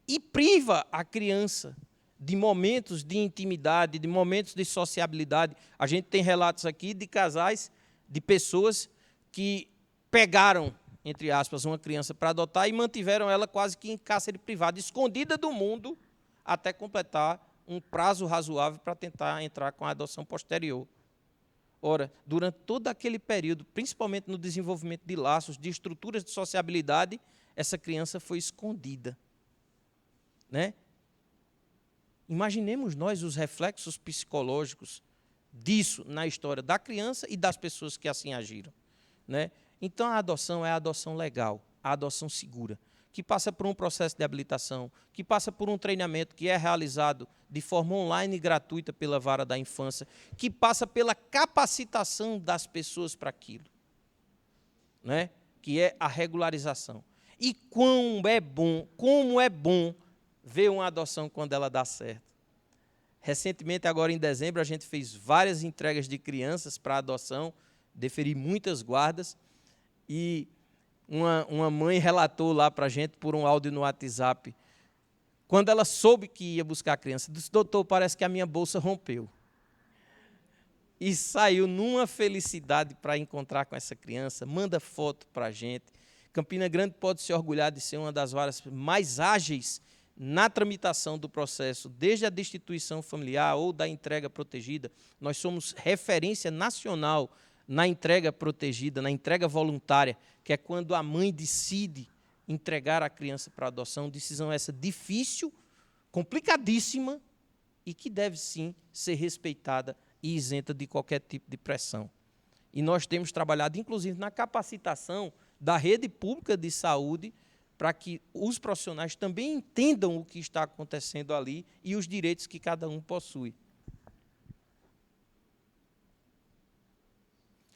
e priva a criança de momentos de intimidade, de momentos de sociabilidade. A gente tem relatos aqui de casais, de pessoas que pegaram, entre aspas, uma criança para adotar e mantiveram ela quase que em cárcere privado, escondida do mundo, até completar um prazo razoável para tentar entrar com a adoção posterior. Ora, durante todo aquele período, principalmente no desenvolvimento de laços, de estruturas de sociabilidade, essa criança foi escondida, né? Imaginemos nós os reflexos psicológicos disso na história da criança e das pessoas que assim agiram, né? Então, a adoção é a adoção legal, a adoção segura, que passa por um processo de habilitação, que passa por um treinamento que é realizado de forma online e gratuita pela Vara da Infância, que passa pela capacitação das pessoas para aquilo, né? Que é a regularização. E como é bom ver uma adoção quando ela dá certo. Recentemente, agora em dezembro, a gente fez várias entregas de crianças para adoção, deferi muitas guardas, e uma mãe relatou lá para a gente, por um áudio no WhatsApp, quando ela soube que ia buscar a criança, disse: doutor, parece que a minha bolsa rompeu. E saiu numa felicidade para encontrar com essa criança, manda foto para a gente. Campina Grande pode se orgulhar de ser uma das varas mais ágeis na tramitação do processo, desde a destituição familiar ou da entrega protegida. Nós somos referência nacional na entrega protegida, na entrega voluntária, que é quando a mãe decide entregar a criança para adoção, decisão essa difícil, complicadíssima e que deve sim ser respeitada e isenta de qualquer tipo de pressão. E nós temos trabalhado, inclusive, na capacitação da rede pública de saúde para que os profissionais também entendam o que está acontecendo ali e os direitos que cada um possui.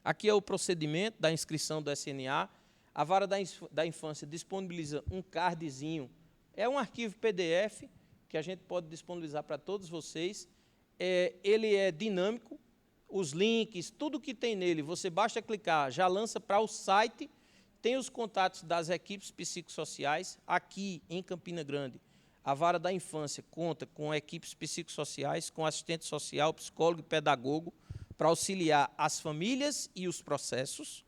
Aqui é o procedimento da inscrição do SNA. A Vara da Infância disponibiliza um cardzinho. É um arquivo PDF que a gente pode disponibilizar para todos vocês. Ele é dinâmico, os links, tudo que tem nele, você basta clicar, já lança para o site, tem os contatos das equipes psicossociais. Aqui em Campina Grande, a Vara da Infância conta com equipes psicossociais, com assistente social, psicólogo e pedagogo, para auxiliar as famílias e os processos.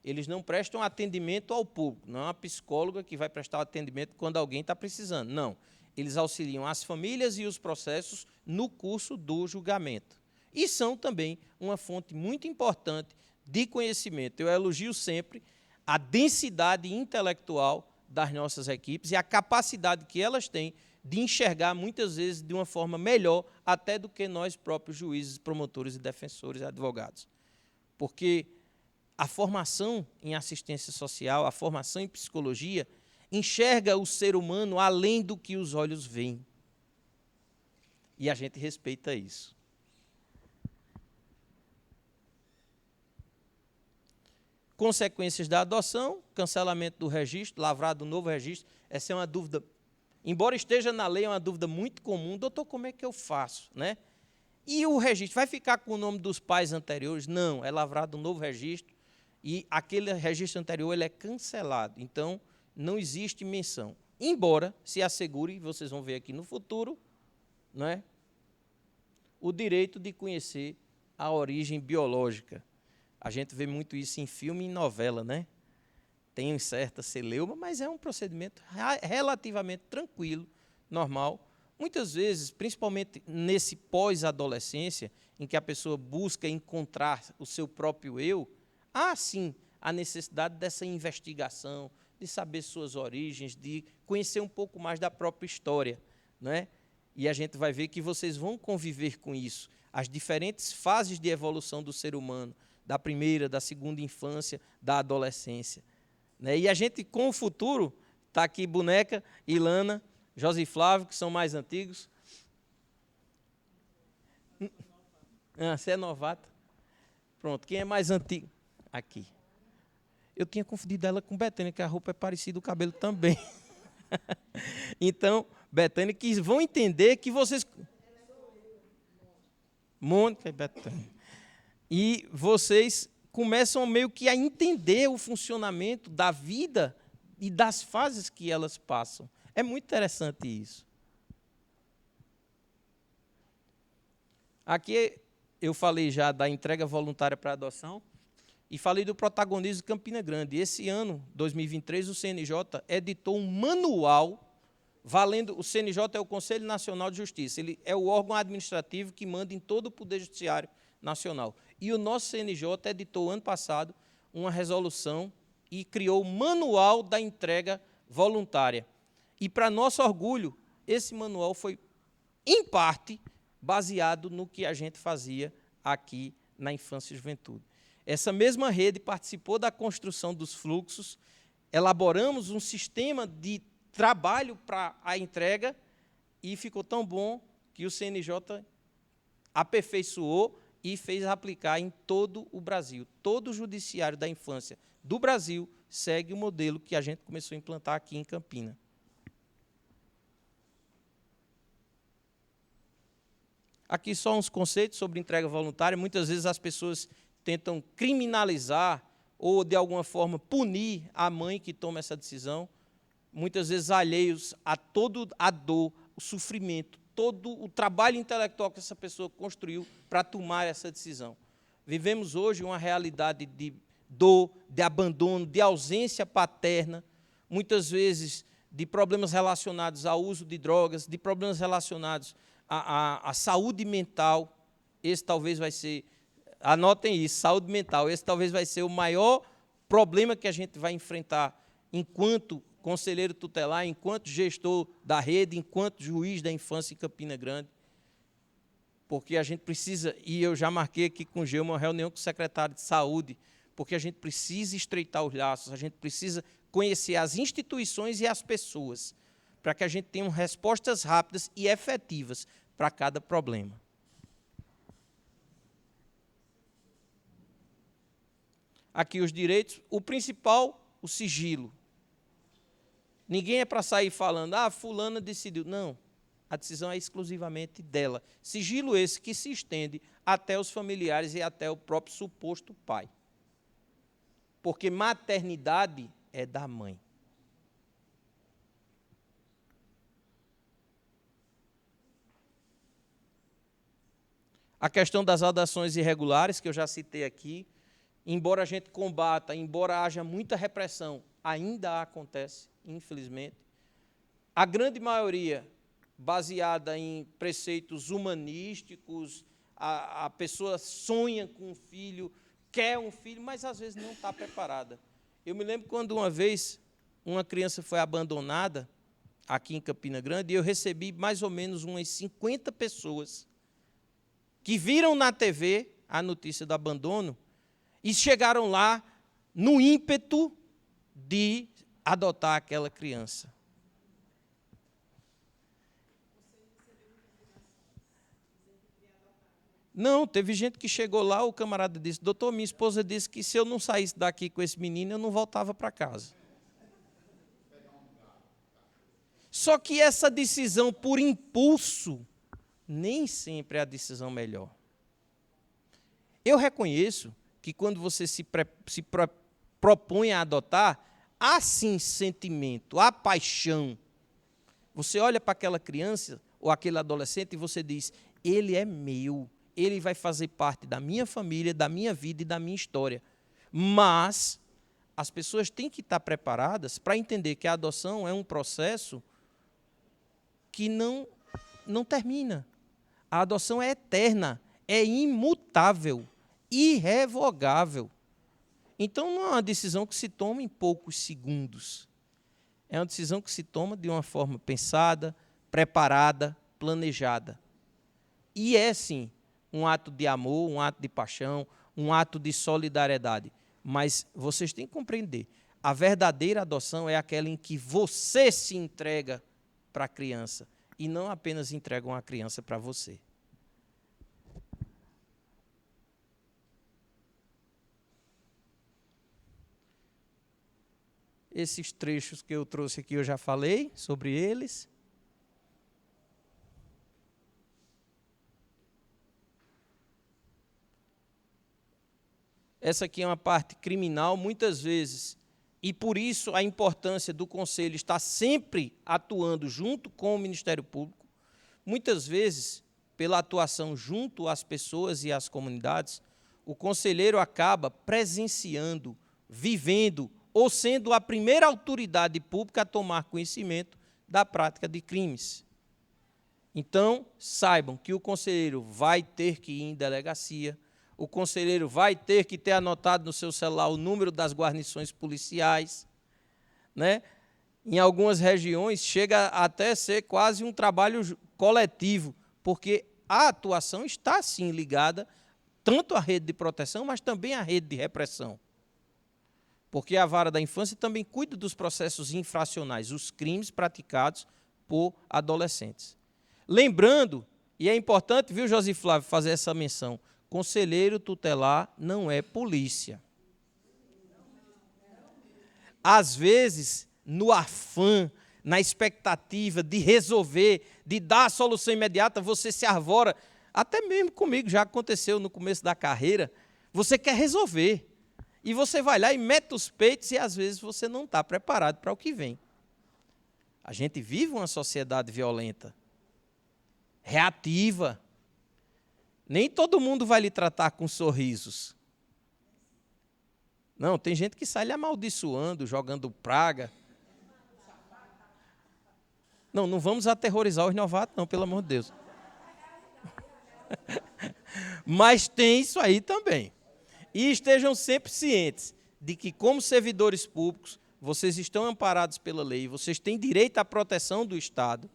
Eles não prestam atendimento ao público, não é uma psicóloga que vai prestar atendimento quando alguém está precisando, não. Eles auxiliam as famílias e os processos no curso do julgamento. E são também uma fonte muito importante de conhecimento. Eu elogio sempre a densidade intelectual das nossas equipes e a capacidade que elas têm de enxergar, muitas vezes, de uma forma melhor até do que nós próprios juízes, promotores e defensores e advogados. Porque a formação em assistência social, a formação em psicologia, enxerga o ser humano além do que os olhos veem. E a gente respeita isso. Consequências da adoção, cancelamento do registro, lavrado um novo registro. Essa é uma dúvida, embora esteja na lei, é uma dúvida muito comum. Doutor, como é que eu faço, né? E o registro vai ficar com o nome dos pais anteriores? Não, é lavrado um novo registro e aquele registro anterior ele é cancelado. Então, não existe menção. Embora se assegure, vocês vão ver aqui no futuro, né, o direito de conhecer a origem biológica. A gente vê muito isso em filme e em novela, né? Tem certa celeuma, mas é um procedimento relativamente tranquilo, normal. Muitas vezes, principalmente nesse pós-adolescência, em que a pessoa busca encontrar o seu próprio eu, há sim a necessidade dessa investigação, de saber suas origens, de conhecer um pouco mais da própria história, né? E a gente vai ver que vocês vão conviver com isso, as diferentes fases de evolução do ser humano, da primeira, da segunda infância, da adolescência, né? E a gente, com o futuro, está aqui Boneca, Ilana, José Flávio, que são mais antigos. Você é novato? Pronto, quem é mais antigo? Aqui. Eu tinha confundido ela com Betânia, que a roupa é parecida, o cabelo também. Então, Betânia, que vão entender que vocês... Mônica e Betânia. E vocês começam meio que a entender o funcionamento da vida e das fases que elas passam. É muito interessante isso. Aqui eu falei já da entrega voluntária para adoção e falei do protagonismo de Campina Grande. Esse ano, 2023, o CNJ editou um manual valendo. O CNJ é o Conselho Nacional de Justiça. Ele é o órgão administrativo que manda em todo o Poder Judiciário Nacional. E o nosso CNJ editou, ano passado, uma resolução e criou o Manual da Entrega Voluntária. E, para nosso orgulho, esse manual foi, em parte, baseado no que a gente fazia aqui na Infância e Juventude. Essa mesma rede participou da construção dos fluxos, elaboramos um sistema de trabalho para a entrega e ficou tão bom que o CNJ aperfeiçoou e fez aplicar em todo o Brasil. Todo o judiciário da infância do Brasil segue o modelo que a gente começou a implantar aqui em Campina. Aqui só uns conceitos sobre entrega voluntária. Muitas vezes as pessoas tentam criminalizar ou, de alguma forma, punir a mãe que toma essa decisão, muitas vezes alheios a toda a dor, o sofrimento, todo o trabalho intelectual que essa pessoa construiu para tomar essa decisão. Vivemos hoje uma realidade de dor, de abandono, de ausência paterna, muitas vezes de problemas relacionados ao uso de drogas, de problemas relacionados à saúde mental. Esse talvez vai ser, anotem isso, saúde mental, esse talvez vai ser o maior problema que a gente vai enfrentar enquanto conselheiro tutelar, enquanto gestor da rede, enquanto juiz da infância em Campina Grande, porque a gente precisa, e eu já marquei aqui com o Gê uma reunião com o secretário de saúde, porque a gente precisa estreitar os laços, a gente precisa conhecer as instituições e as pessoas, para que a gente tenha respostas rápidas e efetivas para cada problema. Aqui os direitos, o principal, o sigilo. Ninguém é para sair falando, fulana decidiu. Não, a decisão é exclusivamente dela. Sigilo esse que se estende até os familiares e até o próprio suposto pai. Porque maternidade é da mãe. A questão das adoções irregulares, que eu já citei aqui, embora a gente combata, embora haja muita repressão, ainda acontece, infelizmente. A grande maioria baseada em preceitos humanísticos, a pessoa sonha com um filho, quer um filho, mas às vezes não está preparada. Eu me lembro quando uma vez uma criança foi abandonada aqui em Campina Grande e eu recebi mais ou menos umas 50 pessoas que viram na TV a notícia do abandono e chegaram lá no ímpeto de adotar aquela criança. Não, teve gente que chegou lá, o camarada disse, doutor, minha esposa disse que se eu não saísse daqui com esse menino, eu não voltava para casa. Só que essa decisão por impulso nem sempre é a decisão melhor. Eu reconheço que quando você se propõe a adotar, há sim sentimento, há paixão. Você olha para aquela criança ou aquele adolescente e você diz, ele é meu, ele vai fazer parte da minha família, da minha vida e da minha história. Mas as pessoas têm que estar preparadas para entender que a adoção é um processo que não termina. A adoção é eterna, é imutável, irrevogável. Então, não é uma decisão que se toma em poucos segundos. É uma decisão que se toma de uma forma pensada, preparada, planejada. E é, sim, um ato de amor, um ato de paixão, um ato de solidariedade. Mas vocês têm que compreender, a verdadeira adoção é aquela em que você se entrega para a criança e não apenas entregam a criança para você. Esses trechos que eu trouxe aqui eu já falei sobre eles. essa aqui é uma parte criminal, muitas vezes, e por isso a importância do Conselho estar sempre atuando junto com o Ministério Público, muitas vezes, pela atuação junto às pessoas e às comunidades, o conselheiro acaba presenciando, vivendo, ou sendo a primeira autoridade pública a tomar conhecimento da prática de crimes. Então, saibam que o conselheiro vai ter que ir em delegacia, o conselheiro vai ter que ter anotado no seu celular o número das guarnições policiais, né? Em algumas regiões chega até a ser quase um trabalho coletivo, porque a atuação está, sim, ligada tanto à rede de proteção, mas também à rede de repressão. Porque a vara da infância também cuida dos processos infracionais, os crimes praticados por adolescentes. Lembrando, e é importante, viu, José Flávio, fazer essa menção, conselheiro tutelar não é polícia. Às vezes, no afã, na expectativa de resolver, de dar a solução imediata, você se arvora, até mesmo comigo, já aconteceu no começo da carreira, você quer resolver. E você vai lá e mete os peitos e, às vezes, você não está preparado para o que vem. A gente vive uma sociedade violenta, reativa. Nem todo mundo vai lhe tratar com sorrisos. Não, tem gente que sai lhe amaldiçoando, jogando praga. Não, não vamos aterrorizar os novatos, não, pelo amor de Deus. Mas tem isso aí também. E estejam sempre cientes de que, como servidores públicos, vocês estão amparados pela lei, vocês têm direito à proteção do Estado,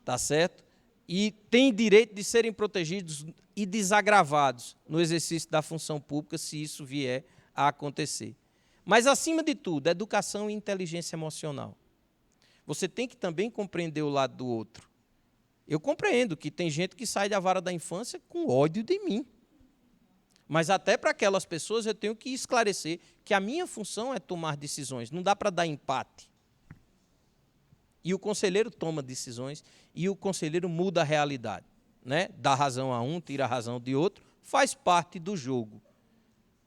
tá certo? E têm direito de serem protegidos e desagravados no exercício da função pública, se isso vier a acontecer. Mas, acima de tudo, educação e inteligência emocional. Você tem que também compreender o lado do outro. Eu compreendo que tem gente que sai da vara da infância com ódio de mim. Mas até para aquelas pessoas eu tenho que esclarecer que a minha função é tomar decisões, não dá para dar empate. E o conselheiro toma decisões e o conselheiro muda a realidade, né? Dá razão a um, tira a razão de outro, faz parte do jogo.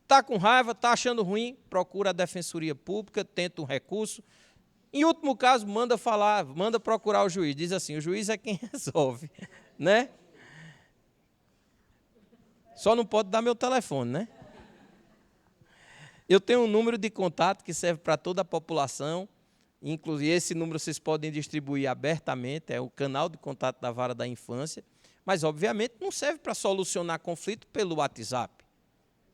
Está com raiva, está achando ruim, procura a Defensoria Pública, tenta um recurso. Em último caso, manda procurar o juiz. Diz assim, o juiz é quem resolve, né? Só não pode dar meu telefone, né? Eu tenho um número de contato que serve para toda a população, inclusive esse número vocês podem distribuir abertamente, é o canal de contato da Vara da Infância, mas, obviamente, não serve para solucionar conflito pelo WhatsApp.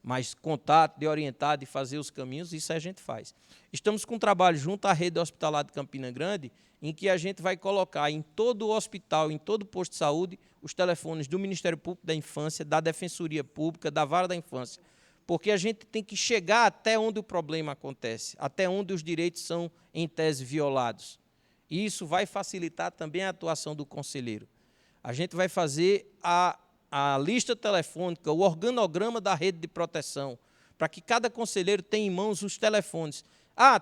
Mas contato, de orientar, de fazer os caminhos, isso a gente faz. Estamos com um trabalho junto à rede hospitalar de Campina Grande, em que a gente vai colocar em todo o hospital, em todo o posto de saúde, os telefones do Ministério Público da Infância, da Defensoria Pública, da Vara da Infância, porque a gente tem que chegar até onde o problema acontece, até onde os direitos são, em tese, violados. E isso vai facilitar também a atuação do conselheiro. A gente vai fazer a lista telefônica, o organograma da rede de proteção, para que cada conselheiro tenha em mãos os telefones.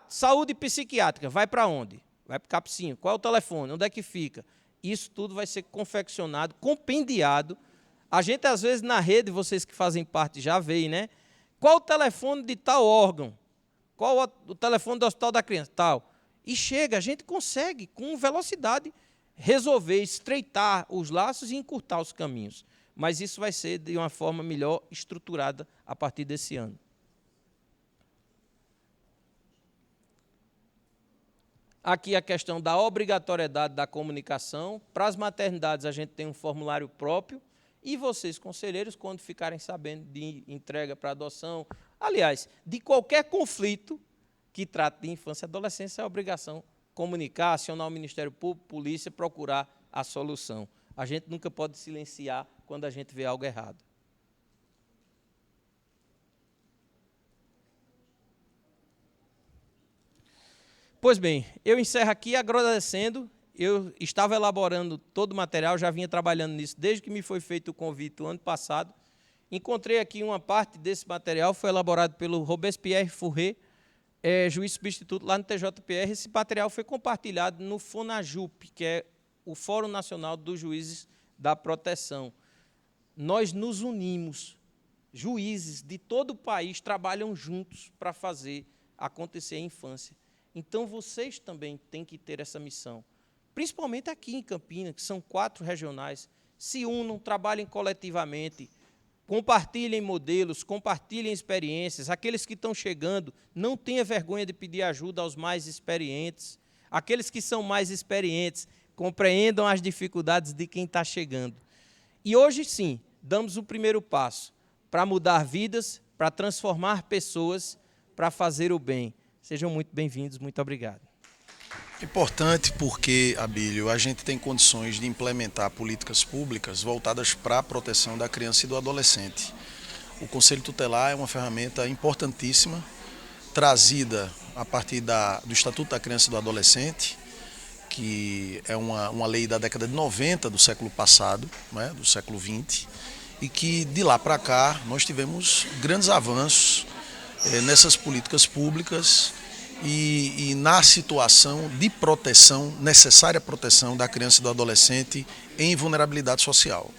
Saúde psiquiátrica, vai para onde? Vai para o CAPSinho. Qual é o telefone? Onde é que fica? Isso tudo vai ser confeccionado, compendiado. A gente, às vezes, na rede, vocês que fazem parte já veem, né? Qual o telefone de tal órgão? Qual o telefone do Hospital da Criança? Tal. E chega, a gente consegue, com velocidade, resolver, estreitar os laços e encurtar os caminhos. Mas isso vai ser de uma forma melhor estruturada a partir desse ano. Aqui a questão da obrigatoriedade da comunicação. Para as maternidades, a gente tem um formulário próprio. E vocês, conselheiros, quando ficarem sabendo de entrega para adoção, aliás, de qualquer conflito que trate de infância e adolescência, é a obrigação comunicar, acionar o Ministério Público, polícia, procurar a solução. A gente nunca pode silenciar quando a gente vê algo errado. Pois bem, eu encerro aqui agradecendo. Eu estava elaborando todo o material, já vinha trabalhando nisso desde que me foi feito o convite o ano passado. Encontrei aqui uma parte desse material, foi elaborado pelo Robespierre Fourré, juiz substituto lá no TJPR. Esse material foi compartilhado no FONAJUP, que é o Fórum Nacional dos Juízes da Proteção. Nós nos unimos juízes de todo o país trabalham juntos para fazer acontecer a infância. Então, vocês também têm que ter essa missão, principalmente aqui em Campinas, que são 4 regionais, se unam, trabalhem coletivamente, compartilhem modelos, compartilhem experiências. Aqueles que estão chegando, não tenha vergonha de pedir ajuda aos mais experientes. Aqueles que são mais experientes, compreendam as dificuldades de quem está chegando. E hoje, sim, damos o primeiro passo para mudar vidas, para transformar pessoas, para fazer o bem. Sejam muito bem-vindos, muito obrigado. Importante porque, Abílio, a gente tem condições de implementar políticas públicas voltadas para a proteção da criança e do adolescente. O Conselho Tutelar é uma ferramenta importantíssima, trazida a partir do Estatuto da Criança e do Adolescente, que é uma lei da década de 90 do século passado, né, do século XX, e que de lá para cá nós tivemos grandes avanços nessas políticas públicas e na situação de proteção, necessária proteção da criança e do adolescente em vulnerabilidade social.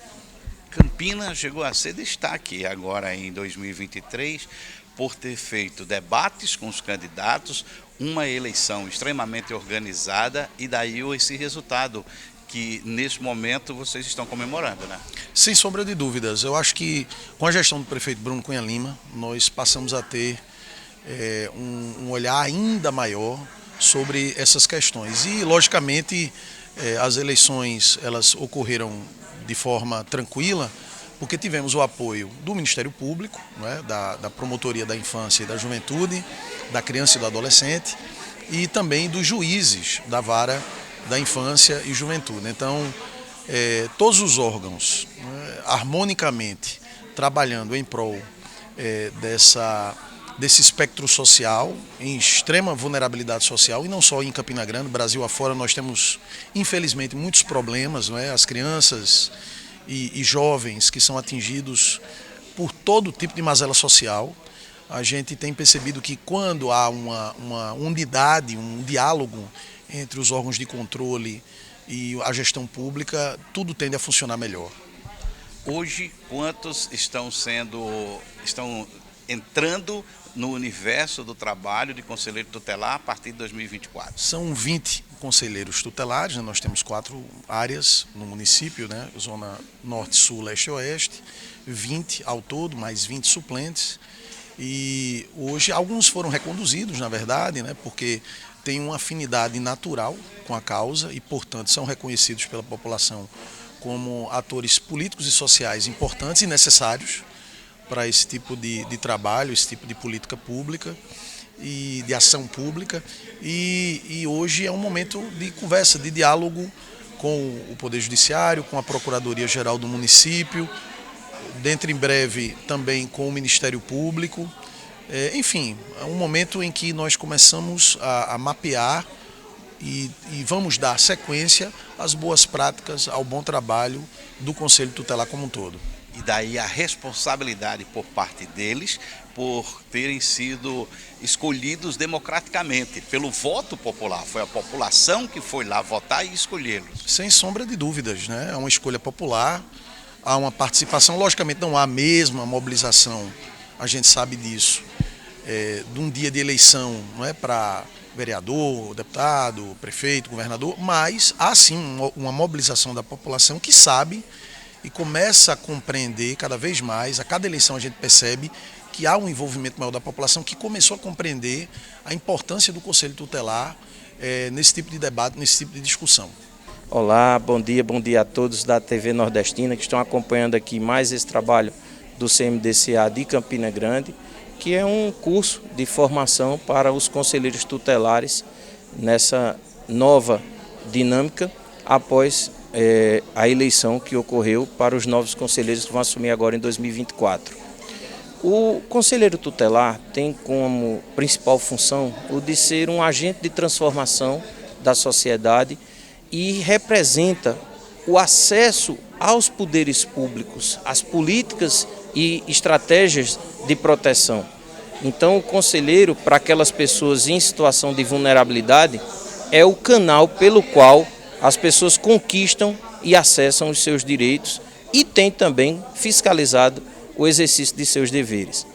Campinas chegou a ser destaque agora em 2023 por ter feito debates com os candidatos, uma eleição extremamente organizada e daí esse resultado que nesse momento vocês estão comemorando, né? Sem sombra de dúvidas. Eu acho que com a gestão do prefeito Bruno Cunha Lima, nós passamos a ter um olhar ainda maior sobre essas questões. E, logicamente, as eleições elas ocorreram de forma tranquila, porque tivemos o apoio do Ministério Público, né, da Promotoria da Infância e da Juventude, da Criança e do Adolescente, e também dos juízes da Vara da Infância e Juventude. Então, todos os órgãos, né, harmonicamente trabalhando em prol desse espectro social, em extrema vulnerabilidade social, e não só em Campina Grande, Brasil afora nós temos, infelizmente, muitos problemas, não é? As crianças e jovens que são atingidos por todo tipo de mazela social. A gente tem percebido que quando há uma unidade, um diálogo entre os órgãos de controle e a gestão pública, tudo tende a funcionar melhor. Hoje, quantos estão entrando no universo do trabalho de conselheiro tutelar a partir de 2024? São 20 conselheiros tutelares, né? Nós temos 4 áreas no município, né? Zona Norte, Sul, Leste e Oeste, 20 ao todo, mais 20 suplentes. E hoje alguns foram reconduzidos, na verdade, né? Porque têm uma afinidade natural com a causa e, portanto, são reconhecidos pela população como atores políticos e sociais importantes e necessários para esse tipo de trabalho, esse tipo de política pública e de ação pública. E hoje é um momento de conversa, de diálogo com o Poder Judiciário, com a Procuradoria-Geral do município, dentro em breve também com o Ministério Público. Enfim, é um momento em que nós começamos a mapear e vamos dar sequência às boas práticas, ao bom trabalho do Conselho Tutelar como um todo. E daí a responsabilidade por parte deles por terem sido escolhidos democraticamente pelo voto popular. Foi a população que foi lá votar e escolhê-los. Sem sombra de dúvidas, né? É uma escolha popular, há uma participação, logicamente não há a mesma mobilização, a gente sabe disso, de um dia de eleição, não é, para vereador, deputado, prefeito, governador, mas há sim uma mobilização da população que sabe e começa a compreender cada vez mais, a cada eleição a gente percebe que há um envolvimento maior da população que começou a compreender a importância do Conselho Tutelar nesse tipo de debate, nesse tipo de discussão. Olá, bom dia a todos da TV Nordestina que estão acompanhando aqui mais esse trabalho do CMDCA de Campina Grande, que é um curso de formação para os conselheiros tutelares nessa nova dinâmica após a eleição que ocorreu para os novos conselheiros que vão assumir agora em 2024. O conselheiro tutelar tem como principal função o de ser um agente de transformação da sociedade e representa o acesso aos poderes públicos, às políticas e estratégias de proteção. Então, o conselheiro, para aquelas pessoas em situação de vulnerabilidade, é o canal pelo qual as pessoas conquistam e acessam os seus direitos e tem também fiscalizado o exercício de seus deveres.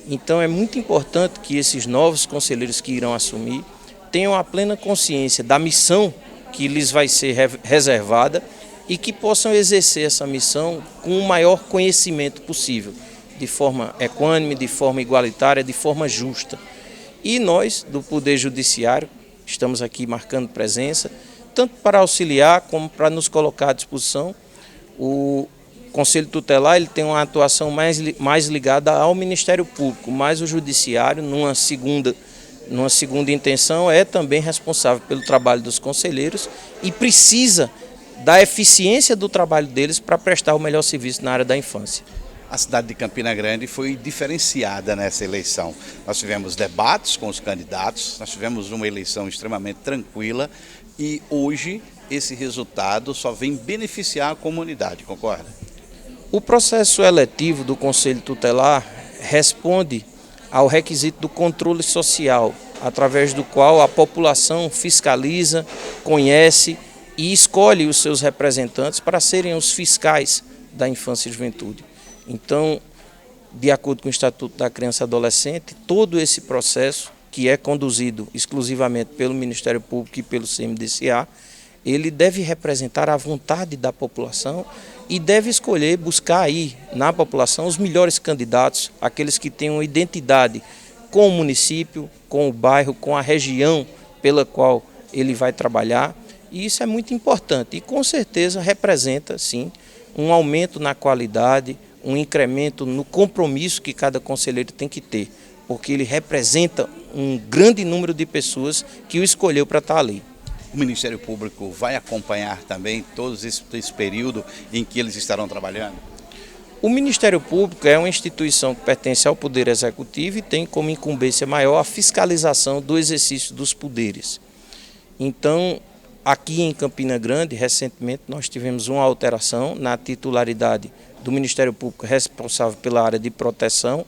Então é muito importante que esses novos conselheiros que irão assumir tenham a plena consciência da missão que lhes vai ser reservada e que possam exercer essa missão com o maior conhecimento possível, de forma equânime, de forma igualitária, de forma justa. E nós, do Poder Judiciário, estamos aqui marcando presença, tanto para auxiliar como para nos colocar à disposição. O Conselho Tutelar ele tem uma atuação mais ligada ao Ministério Público, mas o Judiciário, numa segunda intenção, é também responsável pelo trabalho dos conselheiros e precisa da eficiência do trabalho deles para prestar o melhor serviço na área da infância. A cidade de Campina Grande foi diferenciada nessa eleição. Nós tivemos debates com os candidatos, nós tivemos uma eleição extremamente tranquila e hoje esse resultado só vem beneficiar a comunidade, concorda? O processo eletivo do Conselho Tutelar responde ao requisito do controle social, através do qual a população fiscaliza, conhece e escolhe os seus representantes para serem os fiscais da infância e juventude. Então, de acordo com o Estatuto da Criança e Adolescente, todo esse processo, que é conduzido exclusivamente pelo Ministério Público e pelo CMDCA, ele deve representar a vontade da população e deve escolher, buscar aí na população os melhores candidatos, aqueles que tenham identidade com o município, com o bairro, com a região pela qual ele vai trabalhar. E isso é muito importante e com certeza representa, sim, um aumento na qualidade, um incremento no compromisso que cada conselheiro tem que ter, porque ele representa um grande número de pessoas que o escolheu para estar ali. O Ministério Público vai acompanhar também todo esse período em que eles estarão trabalhando? O Ministério Público é uma instituição que pertence ao Poder Executivo e tem como incumbência maior a fiscalização do exercício dos poderes. Então, aqui em Campina Grande, recentemente, nós tivemos uma alteração na titularidade do Ministério Público responsável pela área de proteção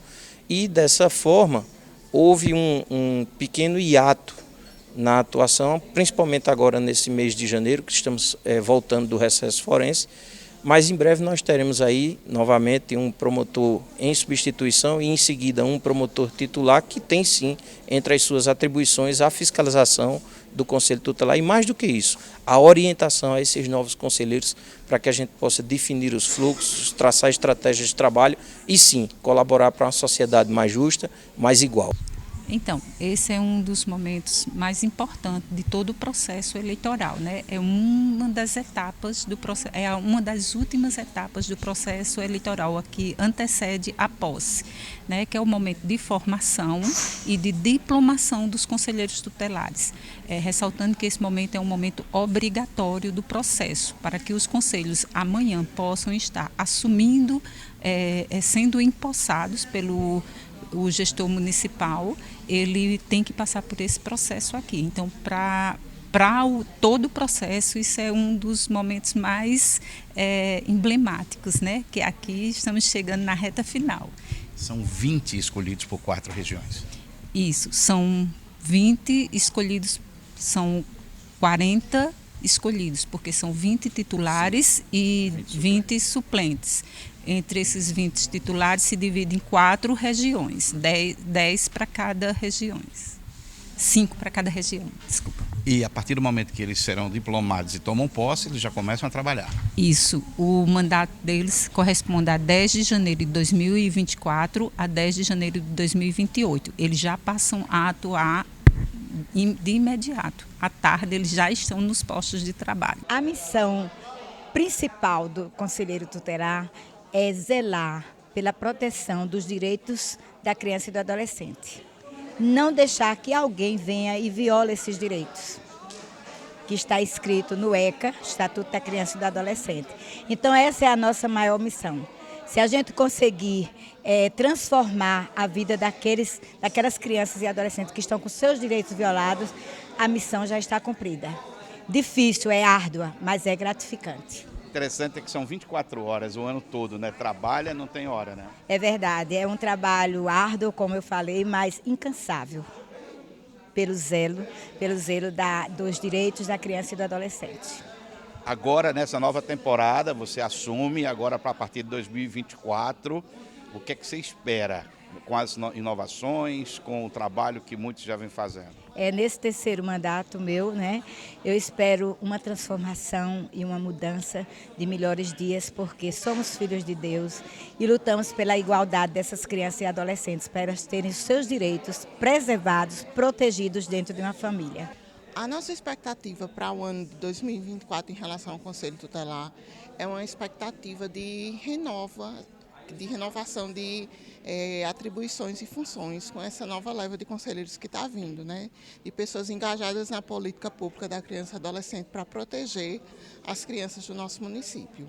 e, dessa forma, houve um pequeno hiato na atuação, principalmente agora nesse mês de janeiro, que estamos voltando do recesso forense, mas em breve nós teremos aí novamente um promotor em substituição e em seguida um promotor titular que tem sim entre as suas atribuições a fiscalização do Conselho Tutelar e mais do que isso, a orientação a esses novos conselheiros para que a gente possa definir os fluxos, traçar estratégias de trabalho e sim colaborar para uma sociedade mais justa, mais igual. Então, esse é um dos momentos mais importantes de todo o processo eleitoral, né? É uma das etapas do processo, é uma das últimas etapas do processo eleitoral, a que antecede a posse, né? Que é o momento de formação e de diplomação dos conselheiros tutelares. Ressaltando que esse momento é um momento obrigatório do processo, para que os conselhos amanhã possam estar assumindo, sendo empossados pelo o gestor municipal, ele tem que passar por esse processo aqui. Então, para todo o processo, isso é um dos momentos mais emblemáticos, né? Que aqui estamos chegando na reta final. São 20 escolhidos por 4 regiões. Isso, são 20 escolhidos, são 40 escolhidos, porque são 20 titulares e 20 suplentes. Entre esses 20 titulares se divide em 4 regiões, 10 para cada região. 5 para cada região, desculpa. E a partir do momento que eles serão diplomados e tomam posse, eles já começam a trabalhar. Isso, o mandato deles corresponde a 10 de janeiro de 2024 a 10 de janeiro de 2028. Eles já passam a atuar de imediato. À tarde, eles já estão nos postos de trabalho. A missão principal do conselheiro tutelar é zelar pela proteção dos direitos da criança e do adolescente. Não deixar que alguém venha e viole esses direitos, que está escrito no ECA, Estatuto da Criança e do Adolescente. Então, essa é a nossa maior missão. Se a gente conseguir transformar a vida daquelas crianças e adolescentes que estão com seus direitos violados, a missão já está cumprida. Difícil, é árdua, mas é gratificante. Interessante é que são 24 horas o ano todo, né? Trabalha, não tem hora, né? É verdade, é um trabalho árduo, como eu falei, mas incansável, pelo zelo dos direitos da criança e do adolescente. Agora, nessa nova temporada, você assume, agora para a partir de 2024, O que é que você espera com as inovações, com o trabalho que muitos já vêm fazendo? Nesse terceiro mandato meu, né, eu espero uma transformação e uma mudança de melhores dias, porque somos filhos de Deus e lutamos pela igualdade dessas crianças e adolescentes, para elas terem os seus direitos preservados, protegidos dentro de uma família. A nossa expectativa para o ano de 2024 em relação ao Conselho Tutelar é uma expectativa de renovação de atribuições e funções com essa nova leva de conselheiros que está vindo, né? De pessoas engajadas na política pública da criança e adolescente para proteger as crianças do nosso município.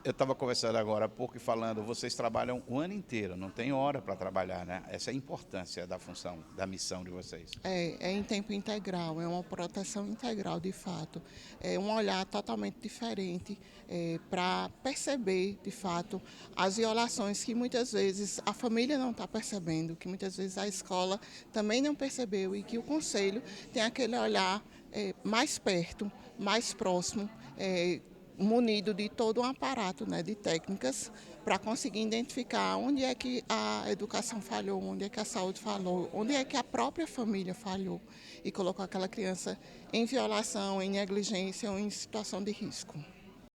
Eu estava conversando agora há pouco e falando, vocês trabalham o ano inteiro, não tem hora para trabalhar, né? Essa é a importância da função, da missão de vocês. É em tempo integral, é uma proteção integral de fato, é um olhar totalmente diferente para perceber de fato as violações que muitas vezes a família não está percebendo, que muitas vezes a escola também não percebeu e que o conselho tem aquele olhar mais perto, mais próximo, munido de todo um aparato, né, de técnicas para conseguir identificar onde é que a educação falhou, onde é que a saúde falhou, onde é que a própria família falhou e colocou aquela criança em violação, em negligência ou em situação de risco.